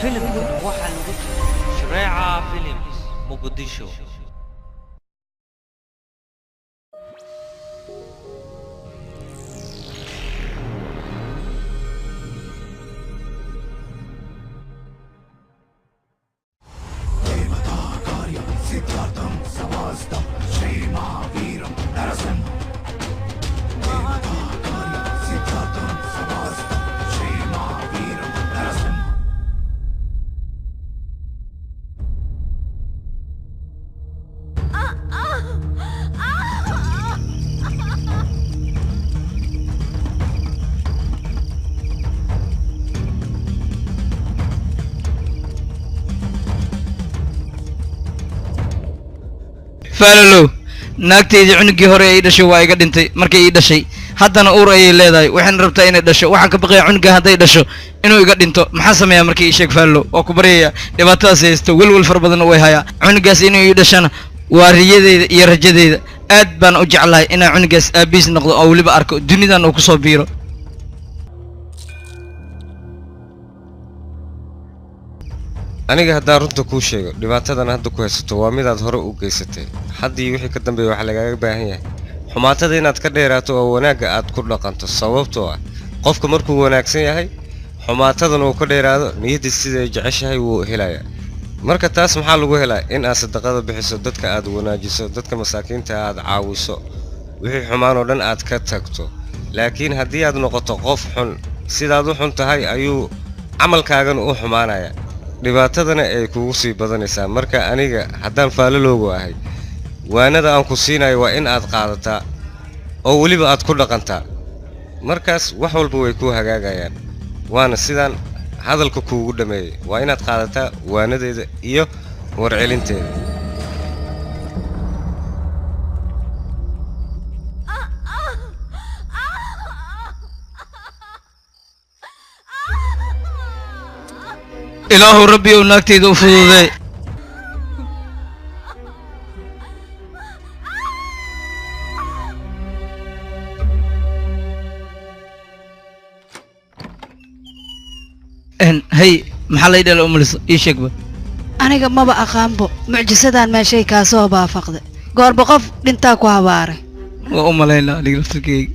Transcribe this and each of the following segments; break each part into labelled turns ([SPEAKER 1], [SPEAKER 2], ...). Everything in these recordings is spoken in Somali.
[SPEAKER 1] فيلم waxaa lagu Shareeca Films Muqdisho.
[SPEAKER 2] فالو naagteedii cunugii hore ay dhashay waa iga dhintay markay ii dhashay haddana uur ayay leedahay waxaan rabtaa inay dhasho waxaan ka baqayaa cunuga hadday dhasho inuu iga dhinto maxaa sameeyaa markii ii sheeg faallo waa ku baryayaa dhibaatadaas haysto welwel fara badan way hayaa cunugaas inuu ii dhashana waa riyadeeda iyo rajadeeda aad baan u jeclahay inaan cunugaas aabiis noqdo oo weliba arko dunidan uu ku soo biiro
[SPEAKER 3] aniga haddaan runta kuu sheego dhibaatadan hadda ku haysato waa midaad hore u geysatay haddii wixii ka dambeeya waxa lagaaga baahan yahay xumaatada inaad ka dheeraato oo wanaagga aad ku dhaqanto sababtoo ah qofka markuu wanaagsan yahay xumaatadan uu ka dheeraado niyadiis sida ay jeceshahay wuu helayaa marka taas maxaa lagu helaa in aad sadaqada bixiso dadka aad wanaajiso dadka masaakiinta aad caawiso wixii xumaan oo dhan aad ka tagto laakiin haddii aad noqoto qof xun sidaad u xun tahay ayuu camalkaagan u xumaanayaa dhibaatadana ay kugu sii badanaysaa marka aniga haddaan faalaloogu ahay waanada aan ku siinayo waa in aad qaadataa oo weliba aad ku dhaqantaa markaas wax walba way kuu hagaagayaan waana sidaan hadalka kuugu dhammeeyey waa inaad qaadataa waanadeeda iyo warcelinteeda
[SPEAKER 2] ilaahu rabbi oo naagteeda u fududeey hay maxaa la idhala umaliso ii sheegba
[SPEAKER 4] aniga maba aqaanbo mucjisadan meeshay kaa soo baafaqday goorba qof dhintaa ku habaaray
[SPEAKER 2] waa u malaynaa aniga laftirkeyga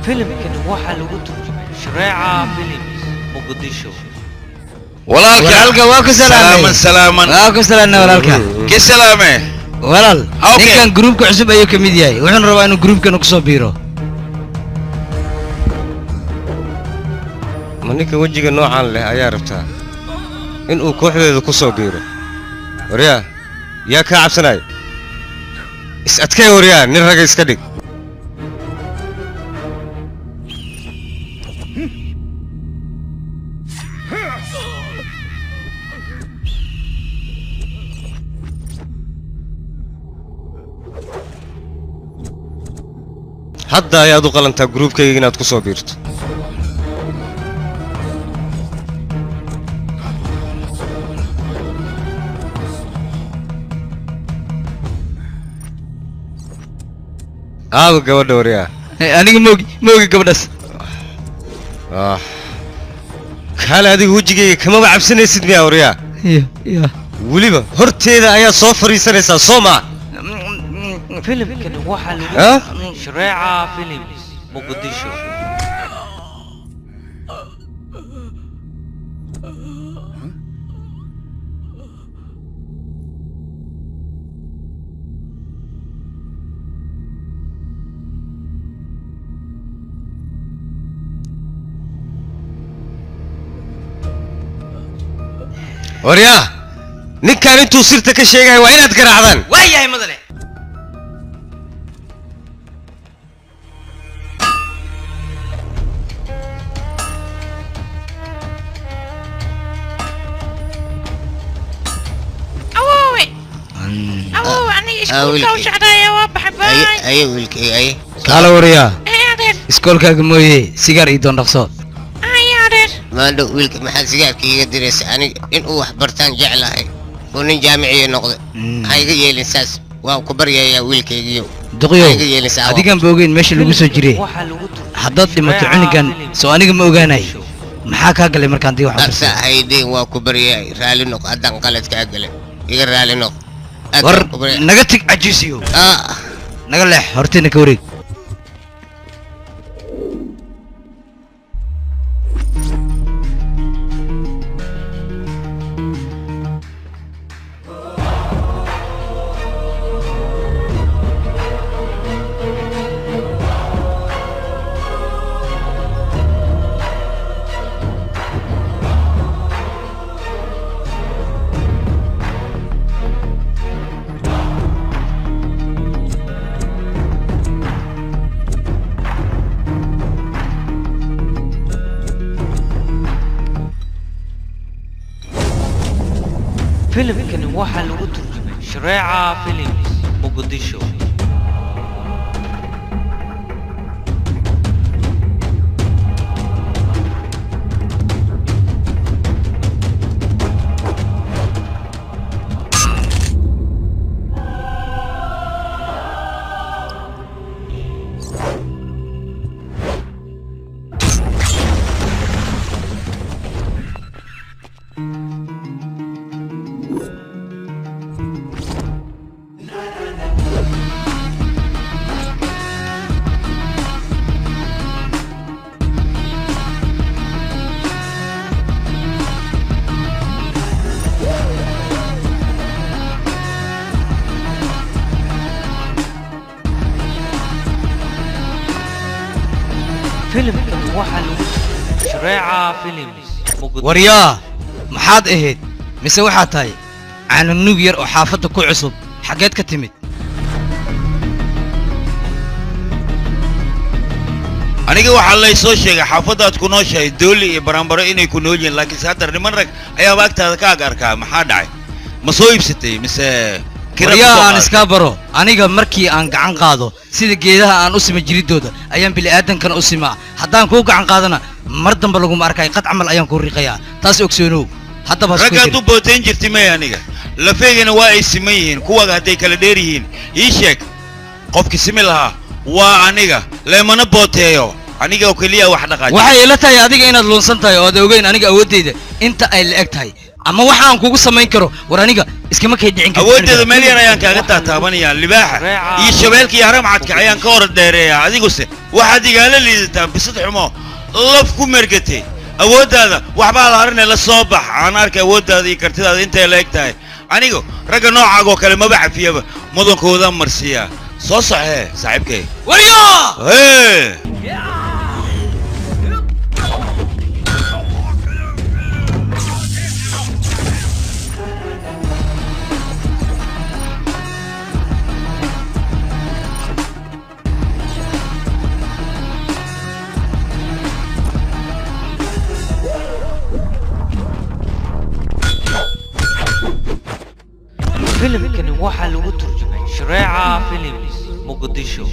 [SPEAKER 1] فيلم كان waxaa lagu turjumay Shareeca Films Muqdisho
[SPEAKER 2] walaalka waa ku salaamay
[SPEAKER 5] salaaman
[SPEAKER 2] waa ku salaamay walaalka
[SPEAKER 5] ki salaame
[SPEAKER 2] walaal
[SPEAKER 5] Okay.
[SPEAKER 2] ninkan groupka cusub ayuu kamid yahay wuxuuna rabaa inuu groupkan ku soo biiro
[SPEAKER 3] ma ninka wejiga noocan leh ayaa rabtaa in uu kooxdeeda ku soo biiro waryaa yaa kaa cabsanaya is adkay waryaa nin raga iska dhig hadda ayaad u qalantaa gruubkayga inaad ku soo biirto aaba gabadha waryaa
[SPEAKER 2] aniga moogi gabadhaas
[SPEAKER 3] kaale adiga wejigayga kamaba cabsanaysid miyaa waryaa
[SPEAKER 2] ya
[SPEAKER 3] weliba horteeda ayaad soo fadhiisanaysaa soo maa
[SPEAKER 1] filimkani waxaa
[SPEAKER 3] ها؟
[SPEAKER 1] lagu shareeca films muqdisho
[SPEAKER 3] waryaa ninkaan intuu sirta ka sheegaya waa inaad garaacdaan
[SPEAKER 2] waayahay madane
[SPEAKER 6] أي ولك أي
[SPEAKER 2] kaala waryaa iskoolkaaga mooye sigaar ii doon dhaqso
[SPEAKER 6] ما عنده ولك محل سجار كي يدرس أنا إن هو حبرتان جعله ونين جامعي نقض هاي جي الإنساس واو كبر يا ولك يجيو
[SPEAKER 2] duqyow adigan ba ogeyn meesha lagu soo jiray
[SPEAKER 1] waxaa lagu
[SPEAKER 2] haddaad dhimato cunigan soo aniga ma ogaanay maxaa kaa galay markaan dii wax
[SPEAKER 6] أرسى هيدي واو كبر يا رالي نق أدان قلت كأجله يقر رالي نق
[SPEAKER 2] war naga tig cajiisiyo naga leex horteena ka wareeg
[SPEAKER 1] filimkani waxaa lagu turjumay shareeca films muqdisho filimkani waxaa lagu turjumay shareeca films muqdisho
[SPEAKER 2] waryaa maxaad ahayd mise waxaad tahay caananug yar oo xaafadda ku cusub xaggeed ka timid
[SPEAKER 5] aniga waxaa lay soo sheegay xaafadaad ku nooshahay dooli iyo baranbaro inay ku nool yihiin laakiinse hadda niman rag ayaaba agtaada ka ag arkaa maxaa dhacay ma soo iibsatay mise kira
[SPEAKER 2] waryaa aan iskaa baro aniga markii aan gacan qaado sida geedaha aan u sima jiridooda ayaan bini'aadankana u simaa haddaan kuu gacan qaadana mar dambe laguma arkay qad camal ayaan kuu riqayaa taas ogsoonow haddaba hasku
[SPEAKER 5] raggaad
[SPEAKER 2] jir
[SPEAKER 5] u bootayn jirtay may aniga lafeygana waa ay siman yihiin kuwaga hadday kala dheer yihiin ii sheeg qofkii simi lahaa waa aniga leemana booteeyo aniga oo keliya wax dhaqaaji
[SPEAKER 2] waxay ila tahay adiga inaad luunsan tahay oo aad ogeyn aniga awooddayda inta ay la eg tahay ama waxa aan kugu samayn karo war aniga iskama kay dhicin karo
[SPEAKER 5] awooddeeda meel yar ayaan kaaga taataabanayaa libaaxa iyo shabeelka iyo haramcadka ayaan ka hor dheereeyaa adiguse waxaad igaala liidataa bisad xumo laf ku mergatay awooddaada waxbaa la arrinay la soo bax aan arkay awooddaada iyo kartidaada intay la eg tahay anigu ragga noocaagoo kale maba cafiyaba mudankooda marsiiyaa soo soxee saaxiibkay
[SPEAKER 2] waryo
[SPEAKER 1] filimkani waxaa lagu turjumay shareeca films muqdisho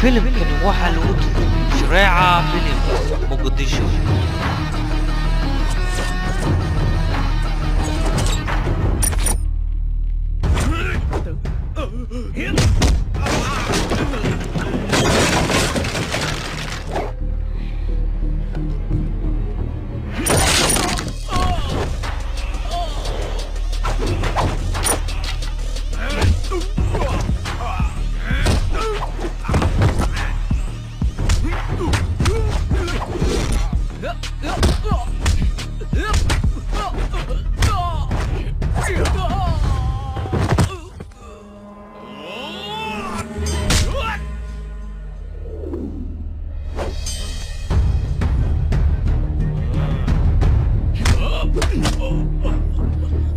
[SPEAKER 1] filimkani waxaa lagu turjumay shareeca films muqdisho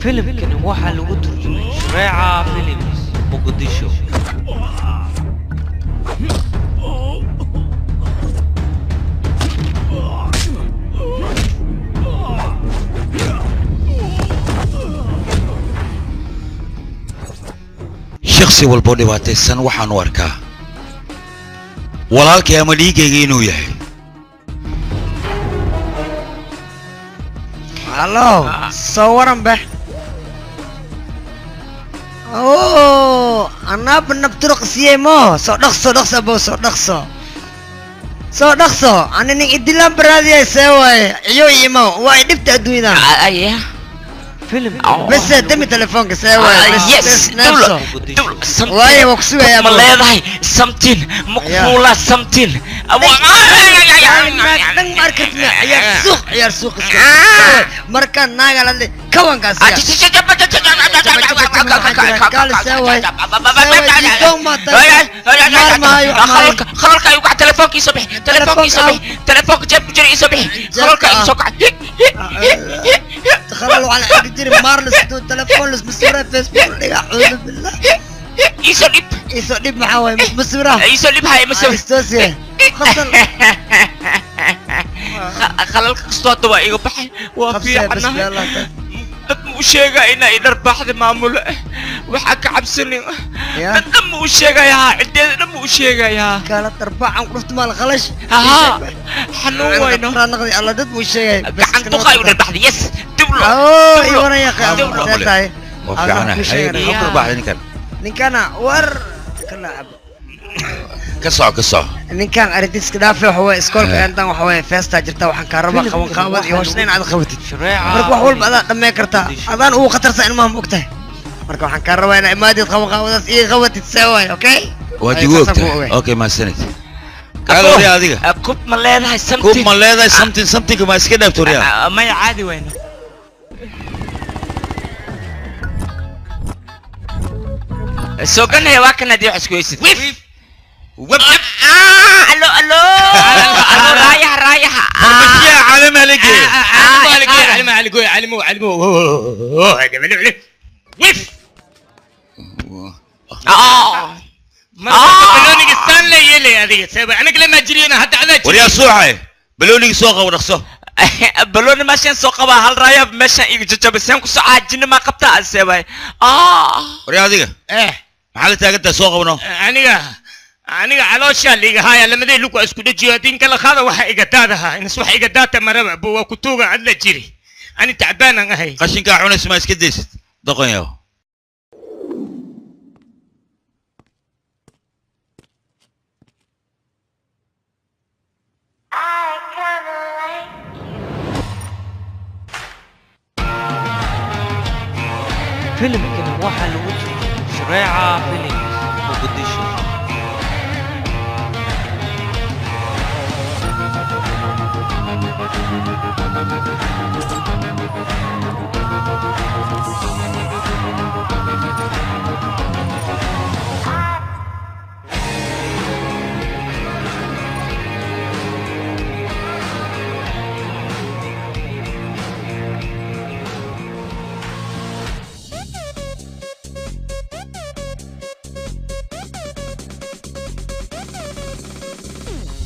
[SPEAKER 1] filimkani waxaa lagu turjumay shareeca films muqdisho
[SPEAKER 5] shakhsi walboo dhibaataysan waxaan u arkaa walaalkay ama dhiigayga inuu yahay
[SPEAKER 7] hallo soo waran bax oo anaaba nabturaqsiyey mo soo dhaqso abo soo dhaqso ani nin idilaan baraadiyay see waaye iyo imo waa dhibta adduunyada بس دمي تليفونك سوي
[SPEAKER 8] يس
[SPEAKER 7] نفسه وايه وكسوه يا ابو
[SPEAKER 8] مليضاي سمتين مقفولة سمتين
[SPEAKER 7] ماركت عيار سوق مركان ناقل اللي كوان قاسيا قال سوي
[SPEAKER 8] خلالك يوقع تليفونك يصبح تليفونك جاب جري يصبح خلالك يسوقع
[SPEAKER 7] تخلوا على حق مارلس تلفون لس مصورة فيسبوك أعوذ بالله يسولب محاوي مش مصورة
[SPEAKER 8] يسولب هاي مصورة
[SPEAKER 7] استوسي خصل
[SPEAKER 8] خلالك قصوات وإيقو بحي وفي عنا دم وشيغا إنا إدر بحث معمولة وحكا عبسني دم وشيغا يا عدين دم وشيغا يا
[SPEAKER 7] قالت أربعة وقفت مال غلش
[SPEAKER 8] ها حنو وينو
[SPEAKER 7] نقضي الله دد وشيغا
[SPEAKER 8] عن تقاي ودر بحث يس دبلو
[SPEAKER 7] أوه إيوانا يا أخي دبلو
[SPEAKER 5] وفي عنا حفر بحث نكان
[SPEAKER 7] نكانا ور كلا
[SPEAKER 5] كسو
[SPEAKER 7] ninkan arintiis ka dhaafay waxa way iskoolka aantan waxa way feesta jirta waxaan ka rabaa qaban qaabad iyo hooshnayn aad qabatid marka wax walba aad dhamay kartaa adaan uu khatarsan in ma ogtahay marka waxaan ka rabaa inaa imaadid qaban qaabadaas iyo qabatid saway okay
[SPEAKER 5] waadi googta okay ma sanad kaalo ri adiga
[SPEAKER 8] kub ma leedahay
[SPEAKER 5] something ma iska dhaafto riya
[SPEAKER 8] ma caadi weyna soo ganay waa kana dii xiskuisid الو رايح
[SPEAKER 5] يا علم عليك
[SPEAKER 8] علمو ويف بلوني استنى يلي هذه سبع انا لما اجري انا حتى عليك
[SPEAKER 5] وريا صوحي بلوني سوقه ونخصه
[SPEAKER 8] بلون ماشين سوق قبا هل رايا ماشين يجي بس ينكو ساعة جن ما قبتها السباي
[SPEAKER 5] وريا ديك محل تاجت سوق قبنا
[SPEAKER 9] aniga caloosha liiga haya lamadii lugu isku dhajiyo din kala qaada waxa iga daadaha in wax iga daata maraba buu ku tuuga adla jiri ani tacbaanan ahay
[SPEAKER 5] qashinka cunays ma iska deysid doqonayo
[SPEAKER 1] filimkan waxaa lagu turjumay Shareeca Films Muqdisho.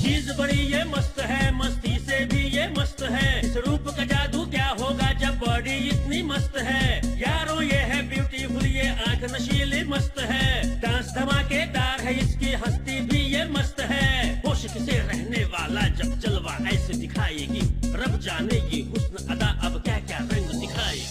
[SPEAKER 10] चीज बड़ी ये मस्त है मस्ती से भी ये मस्त है इस रूप का जादू क्या होगा जब बॉडी इतनी मस्त है यारो ये है ब्यूटीफुल ये आंख नशीली मस्त है डांस धमाकेदार है इसकी हस्ती भी ये मस्त है होश से रहने वाला जब जलवा ऐसे दिखाएगी रब जाने ये हुस्न अदा अब क्या क्या रंग दिखाएगी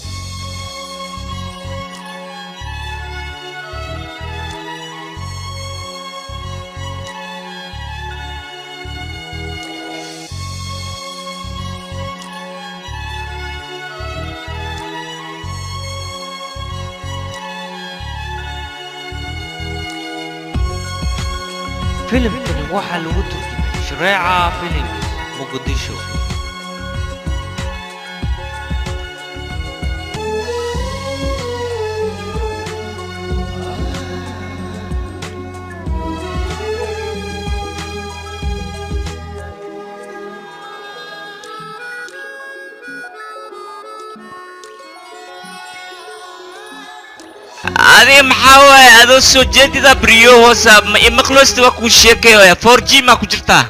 [SPEAKER 1] filimkani waxaa lagu turjumay Shareeca Films Muqdisho.
[SPEAKER 8] هذه محاوة هذا السجاد إذا بريو هو سب مخلص تبغى كوشيء كيا 4G ما كجرتا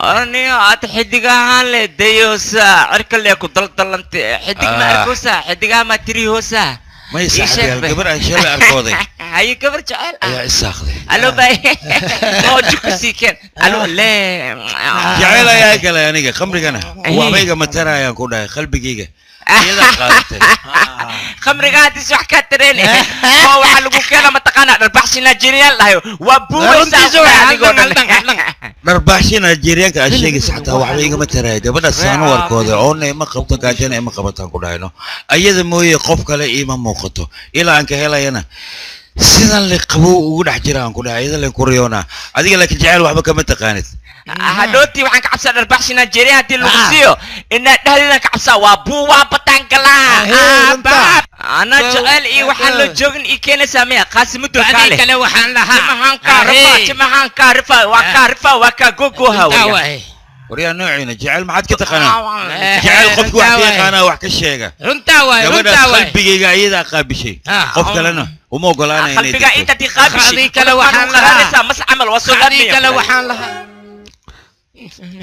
[SPEAKER 8] أنا أتحدق هالله ديوسا أركل يا كتل تلنت حدق ما أركوسا حدق ما تريوسا
[SPEAKER 5] ما يساعد القبر إن شاء الله أركوضي
[SPEAKER 8] هاي قبر جعل
[SPEAKER 5] يا إساخذي
[SPEAKER 8] ألو باي موجود سيكن ألو لا
[SPEAKER 5] جعل يا كلا يا نيجا خمري أنا وابيجا مترا يا كودا خلبي جيجا
[SPEAKER 8] خمري قاعد يسوح كترين هو حلقو كنا متقنا البحث نيجيريا لا وابو
[SPEAKER 5] نربحشي نيجيريا كأشياء حتى وحبيجا مترا ده بدأ سانو وركودا عون ما قبضة كاجنا ما قبضة كودا هنا أيضا موي قف كلا إيمان موقته إلى أنك هلا هنا sidan la qabo ugu dhex jiraan ku dhaayada la kuriyoona adiga laakiin jacayl waxba kama taqaanid
[SPEAKER 8] hadhooti waxaan ka cabsan darbaxshi Nigeria hadii lagu siiyo ina dhahlina ka cabsa waa buuwa batankala ana jacayl iyo waxaan la joogin ii keenay saamiya qaasimadu kale
[SPEAKER 9] kale waxaan lahaa
[SPEAKER 8] maxaan ka rifa waa ka gogo hawa
[SPEAKER 5] وريا نوعين جعل ما حد كتقنا جعل قفك واحد يقانا واحد كشيء
[SPEAKER 9] رنتا واي
[SPEAKER 5] قلبي قاعد أقاب شيء قفك لنا ومو قلانا
[SPEAKER 8] قلبي قاعد تقاب شيء كلا وحان لها مس عمل وصلني
[SPEAKER 9] كلا وحان لها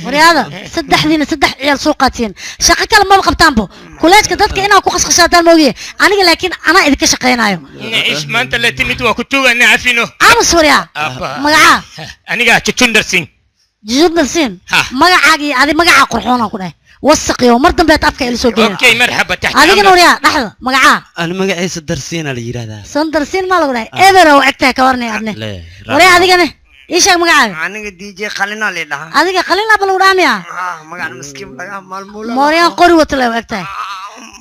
[SPEAKER 4] ورياضة صدح لينا صدح عيال سوقاتين شقة كلام ما بقبتان بو كلاش كدتك إنا وكوخس خشاتان موجي أنا لكن أنا إذا كشقينايو
[SPEAKER 9] إيش ما أنت اللي تميت وكتوغا نعرفينه
[SPEAKER 4] أمس وريا مقعا
[SPEAKER 9] أنا قاعد تشندر سين
[SPEAKER 4] جود نسين مقعاقي هذه مقعا قرحونا كله وثق يوم مرة بيت أفكار اللي سوقينا
[SPEAKER 9] أوكي مرحبا تحت
[SPEAKER 4] هذه نوريا لحظة مقعا
[SPEAKER 11] أنا مقعي سدرسين على يرادا
[SPEAKER 4] سندرسين ما لقولي إبرة وعكتها كورني أبني وريا هذه كني إيش مقعا
[SPEAKER 7] أنا دي جي خلينا لله
[SPEAKER 4] هذه خلينا بالوراميا
[SPEAKER 7] مقعا مسكين بقى مالمولا
[SPEAKER 4] موريا قروة له وعكتها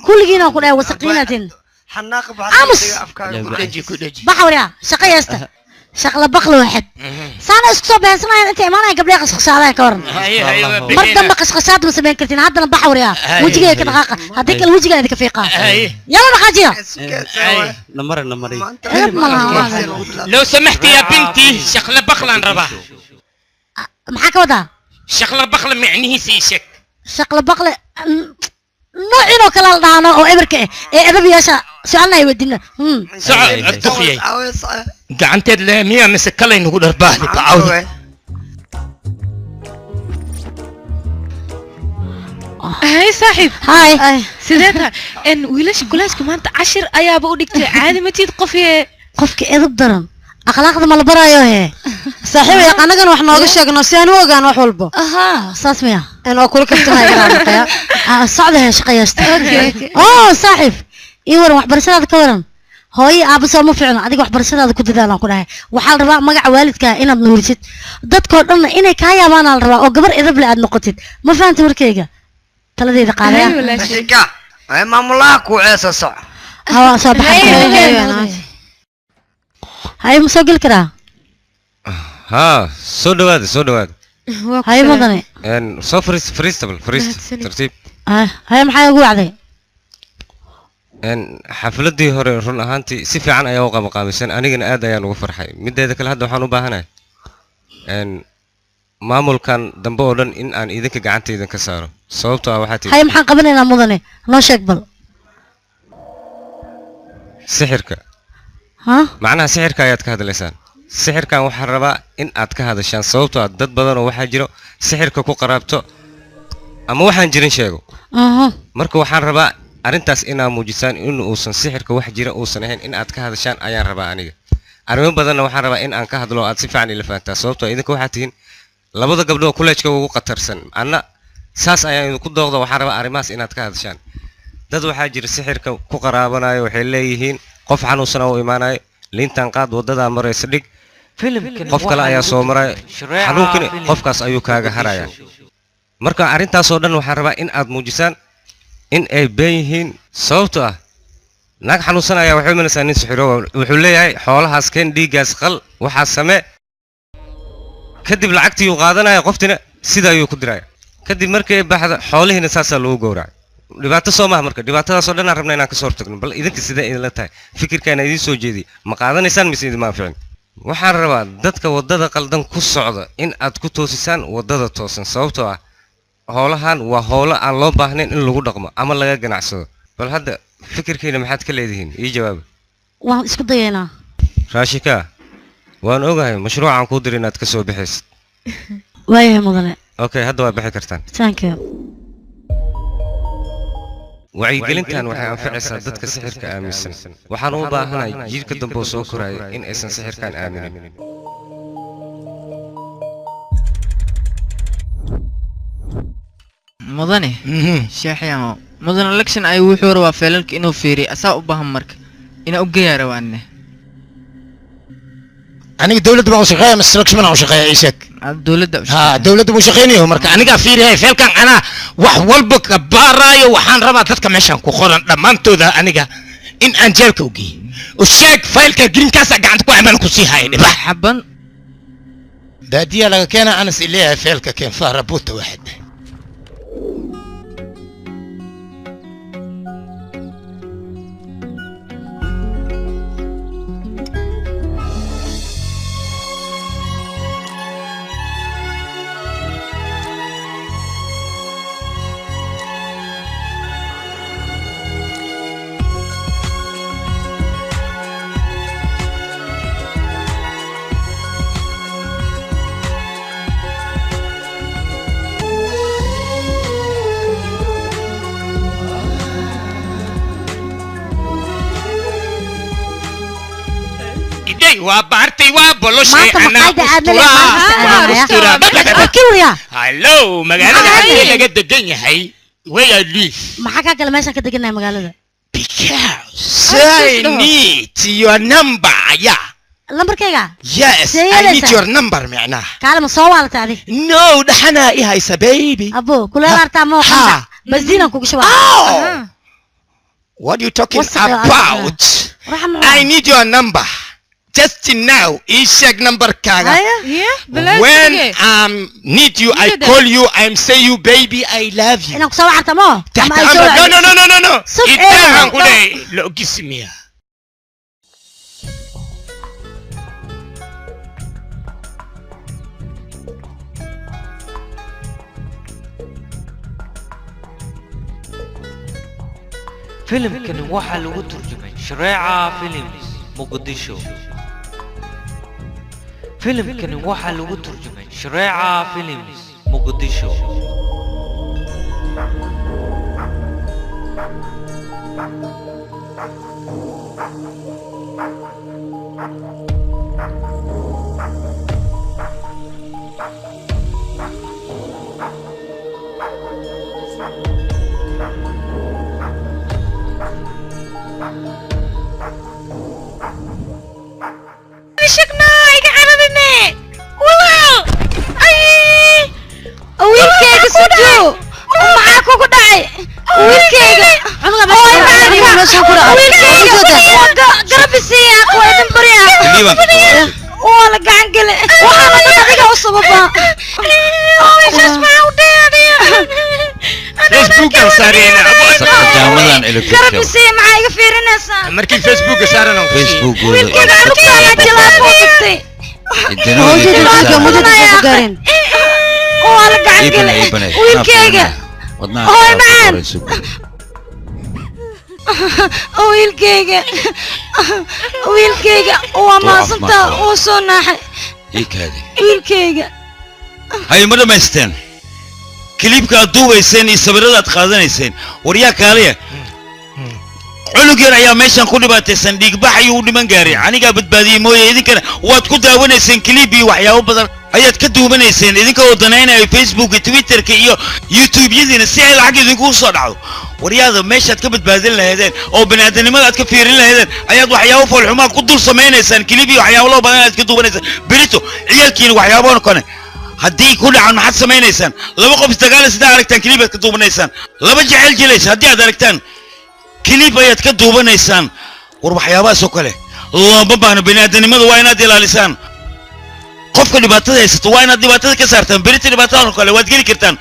[SPEAKER 4] كل جينا كله وثقينة
[SPEAKER 7] حناق
[SPEAKER 4] أمس بحوريا شقية استه شغله بقل واحد سانا اسكسو بهسنا انت ايمانا قبل يقص خسارة كورن مرة بقص خسارة مسبين كرتين هذا بحوريا وجهي كدقاقة هذيك الوجه هذيك فيقة يلا نخاجيها
[SPEAKER 11] نمري
[SPEAKER 9] لو سمحتي يا بنتي شغله بقلة نربا
[SPEAKER 4] محاك ودا
[SPEAKER 9] شغله بقلة معنيه سيشك
[SPEAKER 4] شغله بقلة نوعين وكلا الدهانو أو إبرك إيه بياشا سؤالنا يودينا
[SPEAKER 9] سعد تخيي قعنتي له مية مسكلا نقول أرباح لك عاوز
[SPEAKER 12] هاي صاحب
[SPEAKER 4] هاي
[SPEAKER 12] سيدتها إن ويلاش كلاش كمان 10 أيام بقولك عادي ما تيجي قفية
[SPEAKER 4] قفك إيه ضرن أخلاق ذا مال برايو هي صاحبي يا قناقن وإحنا وقش يا سيان وقان وحولبو أساس ميا أنا أقول لك أنتم هاي الصعدة هي شقيست
[SPEAKER 12] أوكي
[SPEAKER 4] صاحب إيوه وحبرسنا هذا كورن هاي أبصر مو فعلا عادي وحبرسنا هذا كنت ذا كلها وحال ربع مقع والدك إنا بنورشت ضد كورن إنا كايا ما أنا الربع وقبر إذا بلاد نقطت ما فهمت مركيجا تلذي ذا قاعدة
[SPEAKER 7] شيكا ما ملاك وعيسى صع
[SPEAKER 4] صباح هاي مسوق الكرا
[SPEAKER 3] ها سودواد
[SPEAKER 4] هاي مدني
[SPEAKER 3] ان سو فريستبل ترتيب
[SPEAKER 4] هاي maxay ugu wacday
[SPEAKER 3] ان xafladii hore run ahaantii si fiican ayaa u qabanqaabisan anigana aad ayaan ugu farxay mideeda kale hadda waxaan u baahanahay in maamulkan dambe oo dhan in aan idinka gacantayda ka saaro sababtoo ah waxa tii
[SPEAKER 4] هاي maxaan qabanaynaa mudane noo sheeg bal
[SPEAKER 3] sixirka macnaha sixirka ayaad ka hadlaysaan sixirkan waxaan rabaa in aad ka hadashaan sababtoo ah dad badan oo waxaa jiro sixirka ku qaraabto ama waxaan jirin sheego marka waxaan rabaa arrintaas inaad muujisaan in uusan sixirka wax jira uusan ahayn in aad ka hadashaan ayaan rabaa aniga arrimo badanna waxaan rabaa in aan ka hadlo aad si fiican ila fahantaa sababtoo idinka waxaad tihiin labada gabdhood kuleejka ugu qatarsan anna saas ayaan idinku dooqda waxaan rabaa arrimahaas inaad ka hadashaan dad waxaa jira sixirka ku qaraabanayo waxay leeyihiin qof xanuunsan oo imaanayo liintan qaad wadada maraysa dhig qof kale ayaa soo maray xanuunkani qofkaas ayuu kaaga haraya marka arrintaas oo dhan waxaan rabaa in aad muujisaan in ay been yihiin sababtoo ah naag xanuunsan ayaa waxay imanaysaa nin sixiro wuxuu leeyahay xoolahaas keen dhiiggaas qal waxaa samee kadib lacagtii uu qaadanaya qoftina sida ayuu ku diraya kadib markii ay baxda xoolihiina saasaa lagu gowracay dhibaato soo maaha marka dhibaatadaasoo dhan aan rabna inaan ka soo hortagno bal idinka sidee idinla tahay fikirkaana idiin soo jeediy ma qaadanaysaan mise idinma anficin waxaan rabaa dadka waddada qaldan ku socda in aad ku toosisaan waddada toosan sababtoo ah howlahan waa howlo aan loo baahnayn in lagu dhaqmo ama laga ganacsado bal hadda fikirkiina maxaad ka leedihiin ii jawaaba
[SPEAKER 4] waan isku dayaynaa
[SPEAKER 3] raashika waan ogahay mashruucaan kuu dir inaad ka soo bixaysid
[SPEAKER 4] waayahay mudane
[SPEAKER 3] okay hadda waa bixi kartaan
[SPEAKER 4] thank you
[SPEAKER 3] wacyigelintan waxay anficaysaa dadka sixirka aaminsan waxaan u baahanahay jiilka dambe oo soo koraya in aysan sixirkan aaminin
[SPEAKER 2] mudane sheexyamo mudan election ay wuxuu rabaa feelalka inuu fiiriyo asaa u baahan marka inaa u geeyaa rawaanne
[SPEAKER 9] aniga dawladda baan u shaqeeyaa mise election baan u shaqeeyaa ii sheeg dawladda buu shaqeynayo marka anigaa fiirihay feelkan anaa wax walba ka baaraayo waxaan rabaa dadka meeshan ku qoran dhammaantooda aniga in aan jeelka u geeyo u sheeg faylka greenkaasa gacanta ku amaan ku sii haya dhibax
[SPEAKER 2] xaban
[SPEAKER 9] baadiyaa laga keenaa anas ileeyahay feelka keen faara buuta waaxid وبارتي وبولوشي انا اسطوره هلو مغالده هي لقد دقن هي ويا ليف
[SPEAKER 4] ما حكى كلمه ماشي كدقنا مغالده
[SPEAKER 9] because I need your number yeah
[SPEAKER 4] number كيغا
[SPEAKER 9] yes I need your number معناه
[SPEAKER 4] كلمه صوالت هذه
[SPEAKER 9] no ده انا ايه هيسا بيبي
[SPEAKER 4] ابو كلها ارتا مو خمسه بس دينا كوك شباب
[SPEAKER 9] what are you talking about I need your number just now check number kaga when need you I call you I'm say you baby I love you
[SPEAKER 4] انك سوعت مو
[SPEAKER 9] no ita ngule lo gismia
[SPEAKER 1] filimkani waxaa lagu turjumay shareeca films muqdisho filimkani waxaa lagu turjumay shareeca films muqdisho
[SPEAKER 9] markii Facebook saarana
[SPEAKER 5] Facebook
[SPEAKER 4] wiilkayga waa maasanta oo soo naaxay wiilkayga
[SPEAKER 5] hay ma dhamaysteen klibka aad duubayseen iyo sawirada aad qaadanayseen waryaa kaaliya cunug yar ayaa meeshan ku dhibaataysan dhiigbax ayuu u dhiman gaaray anigaa badbaadiyey mooye idinkana waad ku daawanayseen klib iyo waxyaabo badan ayaad ka duubanayseen idinka oo danaynaya Facebook Twitterka iyo YouTube-yadiina si ay lacag idinku soo dhacdo waryaada meeshaad ka badbaadin lahaydeen oo bani'aadanimada aad ka fiirin lahaydeen ayaad waxyaabo foolxumaa ku dul samaynaysaan klib iyo waxyaabo loo badan aad ka duubanaysaan berito ciyaalkiina waxyaabo kale haddii ku dhacan maxaad samaynaysaan laba qof dagaal sida aragtaan klib aad ka duubanaysaan laba jecel jilays haddii aad aragtaan klib ayaad ka duubanaysaan war waxyaabahaas oo kale looma baahno bani'aadanimada waa inaad ilaalisaan qofka dhibaatada haysato waa inaad dhibaatada ka saartaan berita dhibaatada oo kale waad geli kartaan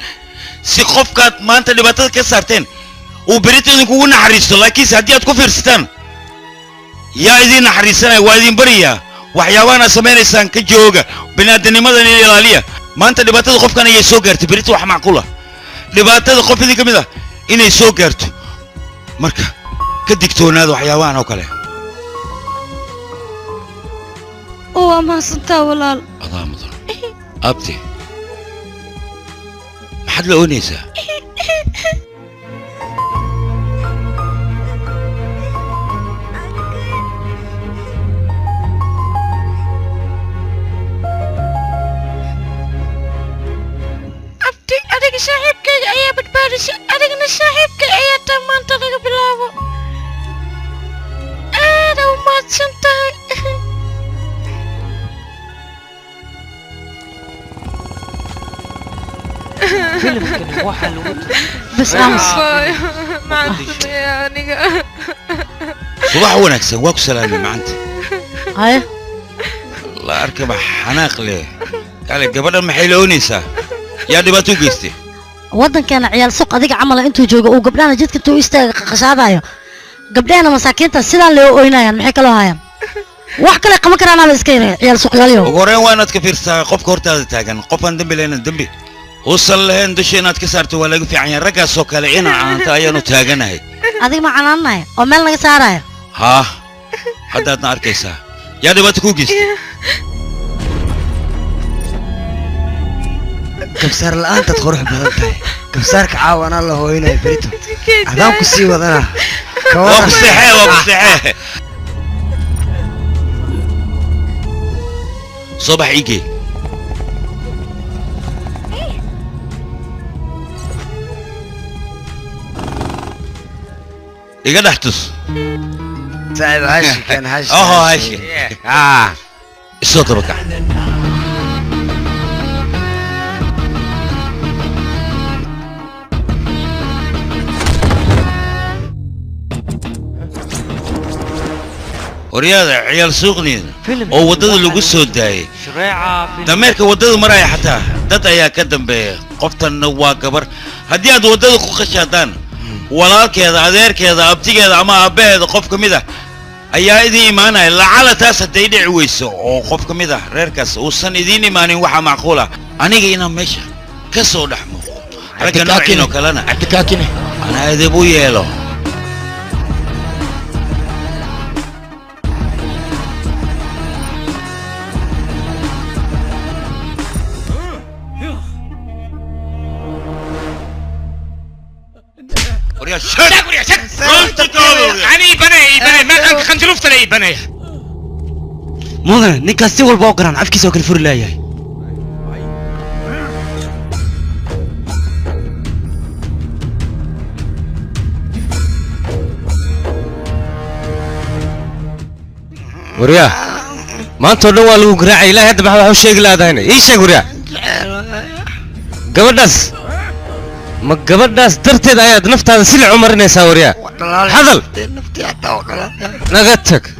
[SPEAKER 5] si qofkaad maanta dhibaatada ka saarteen uu berita idinkugu naxariisto laakiinse haddii aad ku fiirsataan yaa idin naxariisanaya waa idin bariyaa waxyaabahan aad samaynaysaan ka jooga bani'aadanimadan iyo ilaaliya maanta dhibaatada qofkan ayay soo gaartay berita wax macquula dhibaatada qof idin ka mid ah inay soo gaarto marka ka digtoonaada waxyaabahan oo kale
[SPEAKER 4] waa mahadsantaa walaal
[SPEAKER 5] adaa mudan abti maxaad la oonaysaa
[SPEAKER 12] abti adiga saaxiibkayga ayaa badbaadisay adigana saaxiibkay ayaa taa maanta laga bilaabo aada u mahadsan tahay
[SPEAKER 1] filimkani waxaa lagu
[SPEAKER 4] bas aamus
[SPEAKER 5] subax wanaagsan waa ku salaamay maanta
[SPEAKER 4] haya
[SPEAKER 5] la arkaba xanaaq leh kale gabadhan maxay la oonaysaa yaa dhibaato u geystay
[SPEAKER 4] waddankeena ciyaal suuq adiga camala intuu joogo uu gabdhana jidka intuu istaaga qaqashaadayo gabdhahana masaakiinta sidaan loo ooynayaan maxay kaloo hayaan wax kale qaban karaan ala iska yare ciyaal suuqyaalyo
[SPEAKER 5] ugu horreyn waa inaad ka fiirsataa qofka hortaada taagan qofaan dembi lehna dembi usan lahayn dusha inaad ka saarto waa laga fiican yahay raggaasoo kale inaan canaanta ayaanu taaganahay
[SPEAKER 4] adiga ma canaannahay oo meel naga saarayo
[SPEAKER 5] haa haddaadna arkaysaa yaa dhibaato kuu geystay
[SPEAKER 7] kabsaar la'aantaad qurux badan tahay kabsaarka caawanaa la hooyinaya berito adaan ku sii wadanaa
[SPEAKER 5] waa ku seexee waa ku seexee soo bax iigee iga dhex tus
[SPEAKER 7] saaxiib hashi kan hashi
[SPEAKER 5] oho hashi isoo dabakac waryaada ciyaal suuqniina oo waddada lagu soo daayay dameerka waddada maraya xataa dad ayaa ka dambeeya qoftanna waa gabar haddii aad waddada ku qashaadaan walaalkeeda adeerkeeda abtigeeda ama aabbaheeda qof ka mid ah ayaa idiin imaanaya lacala taas hadday dhici weyso oo qof ka mid ah reerkaas uusan idiin imaanin waxaa macquul ah aniga inaan meesha ka soo dhex muuqdo ragga noociin oo kalena anaa edeb u yeelo وريا شك
[SPEAKER 8] وريا شك أنا بني ما أنك خنجلوفت لي بني
[SPEAKER 11] مودنا نكاستي والبوكران عفكي سوق الفور لا ياي
[SPEAKER 3] وريا ما أنت لو لو قراعي لا هذا بحاول شيء لا ده هنا إيش يا وريا قبرداس ما قبرداس درت هذا يا نفط هذا سلع عمرنا ساوريا حذل نغتك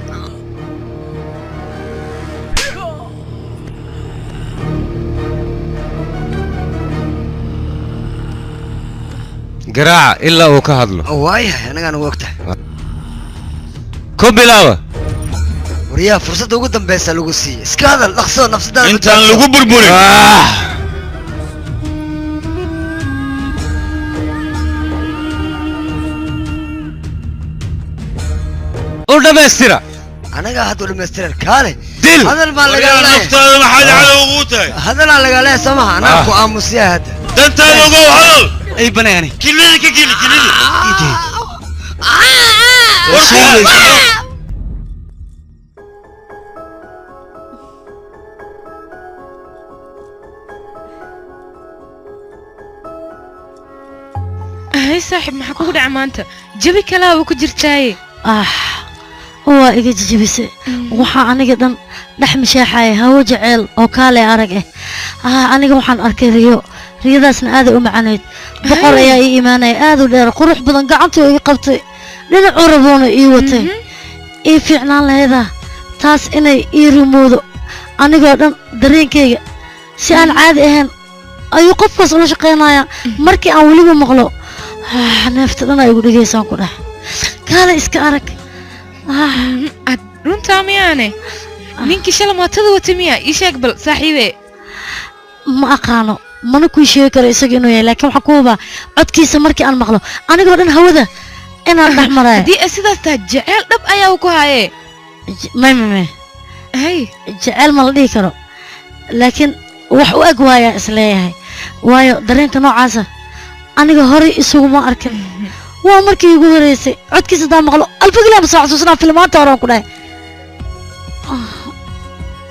[SPEAKER 3] قراعة إلا وكهذله
[SPEAKER 7] وايه أنا وقته
[SPEAKER 3] كوبيلاوة
[SPEAKER 7] وريا فرصة قدام بس لوجسي اسكاذا لخصو نفس ده
[SPEAKER 5] انت لوجو بربوري
[SPEAKER 3] ولا مسترا
[SPEAKER 7] انا قاعد اقول مستر كالي
[SPEAKER 3] دل
[SPEAKER 7] هذا المال اللي قال
[SPEAKER 5] نفطر ما حد على وقوته
[SPEAKER 7] هذا اللي قال سمح انا اكو امس يا هذا
[SPEAKER 5] ده انت لوجو هذا
[SPEAKER 11] اي بناني
[SPEAKER 5] كلني كلني
[SPEAKER 11] ايدي
[SPEAKER 12] هاي صاحب ما حكوا دعمانته جبي كلا وكجرتاي
[SPEAKER 4] هو إيجي جبسي وحا أنا قدام لحم شاحي هو جعل أو كالي أرق أنا وحن أركي ريو داسنا هذا ومعنيت بقر يا إيماني هذا دير قروح بدن قعنتي ويقبتي لنا عربون إيوتي إيه فعلا هذا تاس إني إيرمودو أنا قدام درينكي سأل عادي أهن أيو قفص ولا شقينايا مركي أن وليبو مغلو نفتدنا يقول لي جيسان كله كالي إسكا أرك
[SPEAKER 12] runtaa miyaane ninkii shala maatada wata miya ii sheeg bal saaxiibe
[SPEAKER 4] ma aqaano mana kuu sheegi karo isaga inuu yahay laakiin waxaan ku hubaa codkiisa markii aan maqlo anigoo dhan hawada inaan dhex marayo
[SPEAKER 12] haddii sidaas tahay jeceel dhab ayaa ku haye
[SPEAKER 4] may
[SPEAKER 12] hay
[SPEAKER 4] jeceel ma la dhihi karo laakiin wax u eg waayaa isleeyahay waayo dareenka noocaasa aniga horey isuguma arkin waa markii ugu horeysay codkiisa daa maqlo alfagila ma soo xasuusnaa filmaanta hore ku dhahay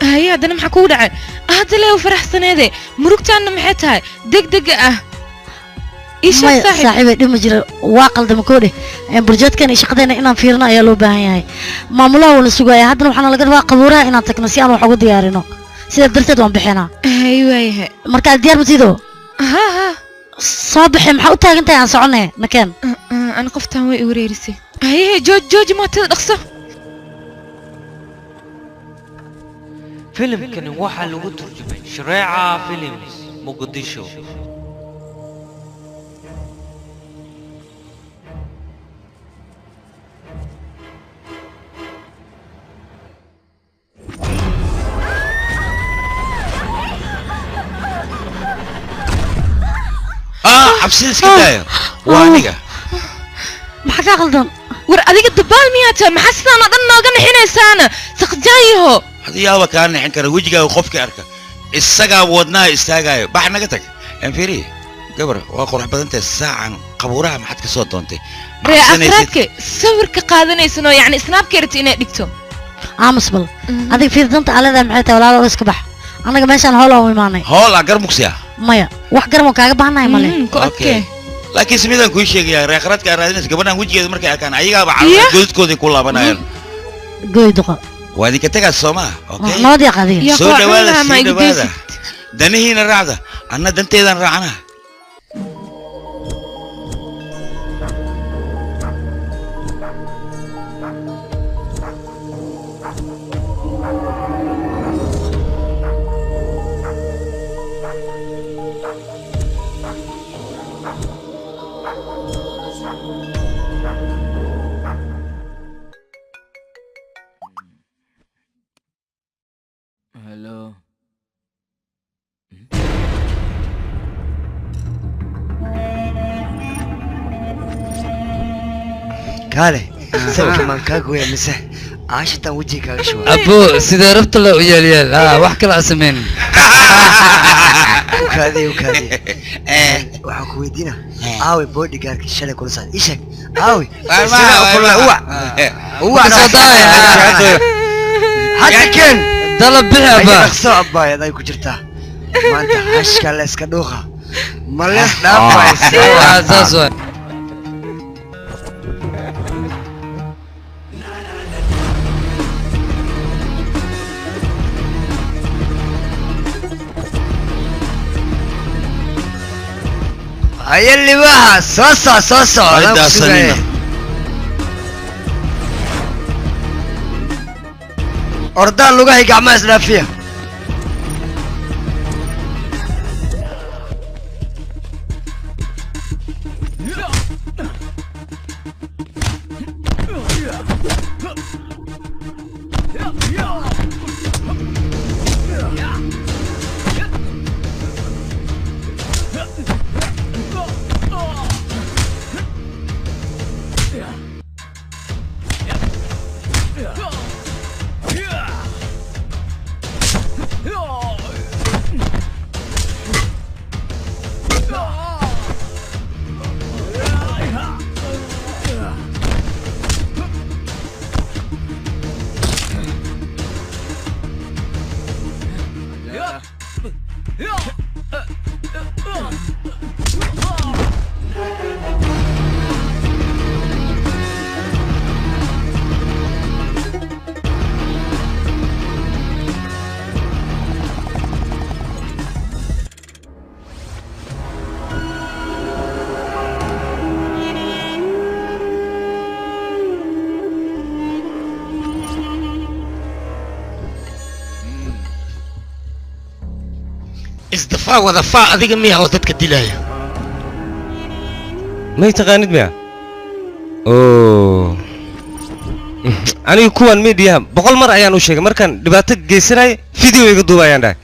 [SPEAKER 12] هيا ده أنا محكود عن هذا اللي هو فرح سنة مرقت أنا محتاج دق إيش
[SPEAKER 4] صاحبي دي مجرى واقل ده مكودي برجات كان يشقدنا إننا فيرنا يا لو باهي معمولا ولا سجايا هذا نحن لقد واقبورا إن تكنسيان وحقود ديارنا سيد درتد وان بحنا
[SPEAKER 12] أيوة
[SPEAKER 4] مركز ديار بتيدو
[SPEAKER 12] ها
[SPEAKER 4] صباح محوتها أنت عن صعنا مكان
[SPEAKER 12] أنا قفتها ويوريرسي هي جوج ما تدقصه
[SPEAKER 1] فيلم كان waxaa lagu turjumay Shareeca Films Muqdisho
[SPEAKER 5] عبسين اسكتايا وانيقا
[SPEAKER 4] maxaa qaldan
[SPEAKER 12] war adiga dabaal miyaata maxasana dhan nooga nixinaysaana saqjaayiho
[SPEAKER 5] hadii yaaba kaan nixin kara wajiga qofka arka isaga wadnaa istaagayo bax naga tag aan fiiri gabar waa qurux badantay saacan qabuuraha maxad ka soo doontay
[SPEAKER 12] ree'akraadka sawirka qaadanaysanoo yani snapchat inay dhigto
[SPEAKER 4] aamusbal adiga fiirdanta alada maxay tahay walaalo iska bax anaga meeshan hool oo imaanay
[SPEAKER 5] hool agar muqsiya
[SPEAKER 4] maya wax garmo kaaga baahnay male
[SPEAKER 5] okay laakiin simidan ku sheegaya reeqradka raadinaysa gabadhan wajigeeda markay arkaan ayaga baa goodkoodii ku laabanayaan
[SPEAKER 4] gooyduqa
[SPEAKER 5] waadi ka tagaa Soomaa okay
[SPEAKER 4] nabad ya qadiya
[SPEAKER 5] soo dhawaada danihiina raacda anna danteedan raacana
[SPEAKER 1] Hello.
[SPEAKER 7] كالي سوي كمان كاكو يا مسح عاشتا وجهي كاكو شوي
[SPEAKER 2] أبو سيدا ربط الله ويال واحكي لا سمين
[SPEAKER 7] وكذي waxaan ku weydiina aawi bodyguard shalay kula socday ii sheeg aawi hadda keen
[SPEAKER 2] dalab bixi abaa
[SPEAKER 7] dhaqso abbaayad ay ku jirtaa maanta hashka la iska dhuuqa ma lees dhaafaysa هيا اللي بها صوصة أردان لغاية قاعمة إسلافية ازدفاع وضفاء هذيك مية وتتك الدلاية
[SPEAKER 3] ما يتغاند مية اوه أنا يكون ميديا بقول مرة يعني وشيء مركان دبعت جيسراي فيديو يقدوا يعني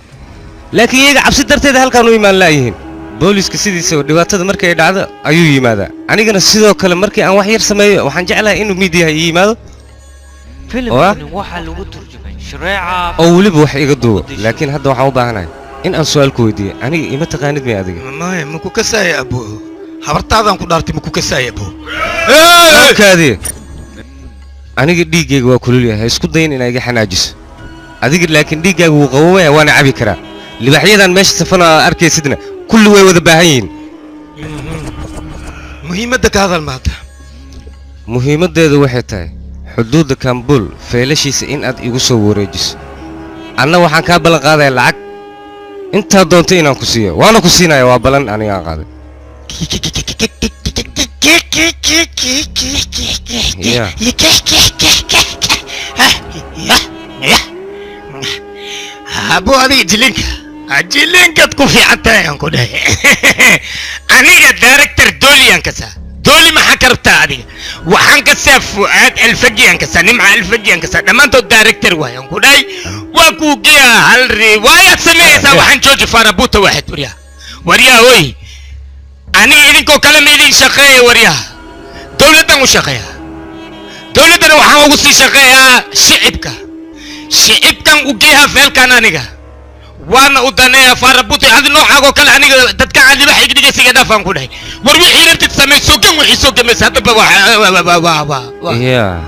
[SPEAKER 3] لكن يجي عبس درت هذا كانوا يمان لايهن بوليس كسيدي سو دبعت مركا يدعى أيو يماذا أنا جنا سيدو كلام مركا أنا وحير سماي وحنجعلها إنه ميديا يماذا
[SPEAKER 1] فيلم واحد لو ترجمة شريعة
[SPEAKER 3] أو لب وح يقدوا لكن هذا وحوض هنا إن أسؤال كودي أنا إما تغاند مية هذيك
[SPEAKER 5] ما مكو كساي أبو حبرت هذا أنكو دارتي مكو كساي أبو
[SPEAKER 3] كذي أنا ديجي وكلولي هيسكت دين إن أيجي حناجس أذكر لكن ديجي وقومه وأنا عبي كرا اللي بحيدا ماشي سفنا أركي سدنا كل وذا باهين
[SPEAKER 5] مهمة دك هذا المادة
[SPEAKER 3] مهمة ده واحد حدود كامبول فيلشيس إن أد يقصو ورجس أنا وحن كابل قاضي العك أنت دونتين أنا كسيه وأنا كسينا يا وابلن أنا يا قاضي
[SPEAKER 5] أبو هذه جلينك تكون في عتايا أنكو ده أنا دايركتور دولي أنكسا دولي ما حكرتها هذه وحنكسا فؤاد الفجي أنكسا نمع الفجي أنكسا لما أنتو دايركتور وهي أنكو ده وكو جيا هالرواية سميسا وحنجوجي فاربوتا واحد وريا وي أنا إذنكو كلام إذن شقية وريا دولة مشقية دولة وحاو قصي شقية شعبك وجيها فيل كان أنيقا وانا قدانيها فاربوتي هذا النوع عاقو كلا أنيقا تتكع اللي بحي قديقى سيقا فهم كوني وروي حيرم تتسمي سوقن وحي سوقن بس هذا بوا
[SPEAKER 3] يا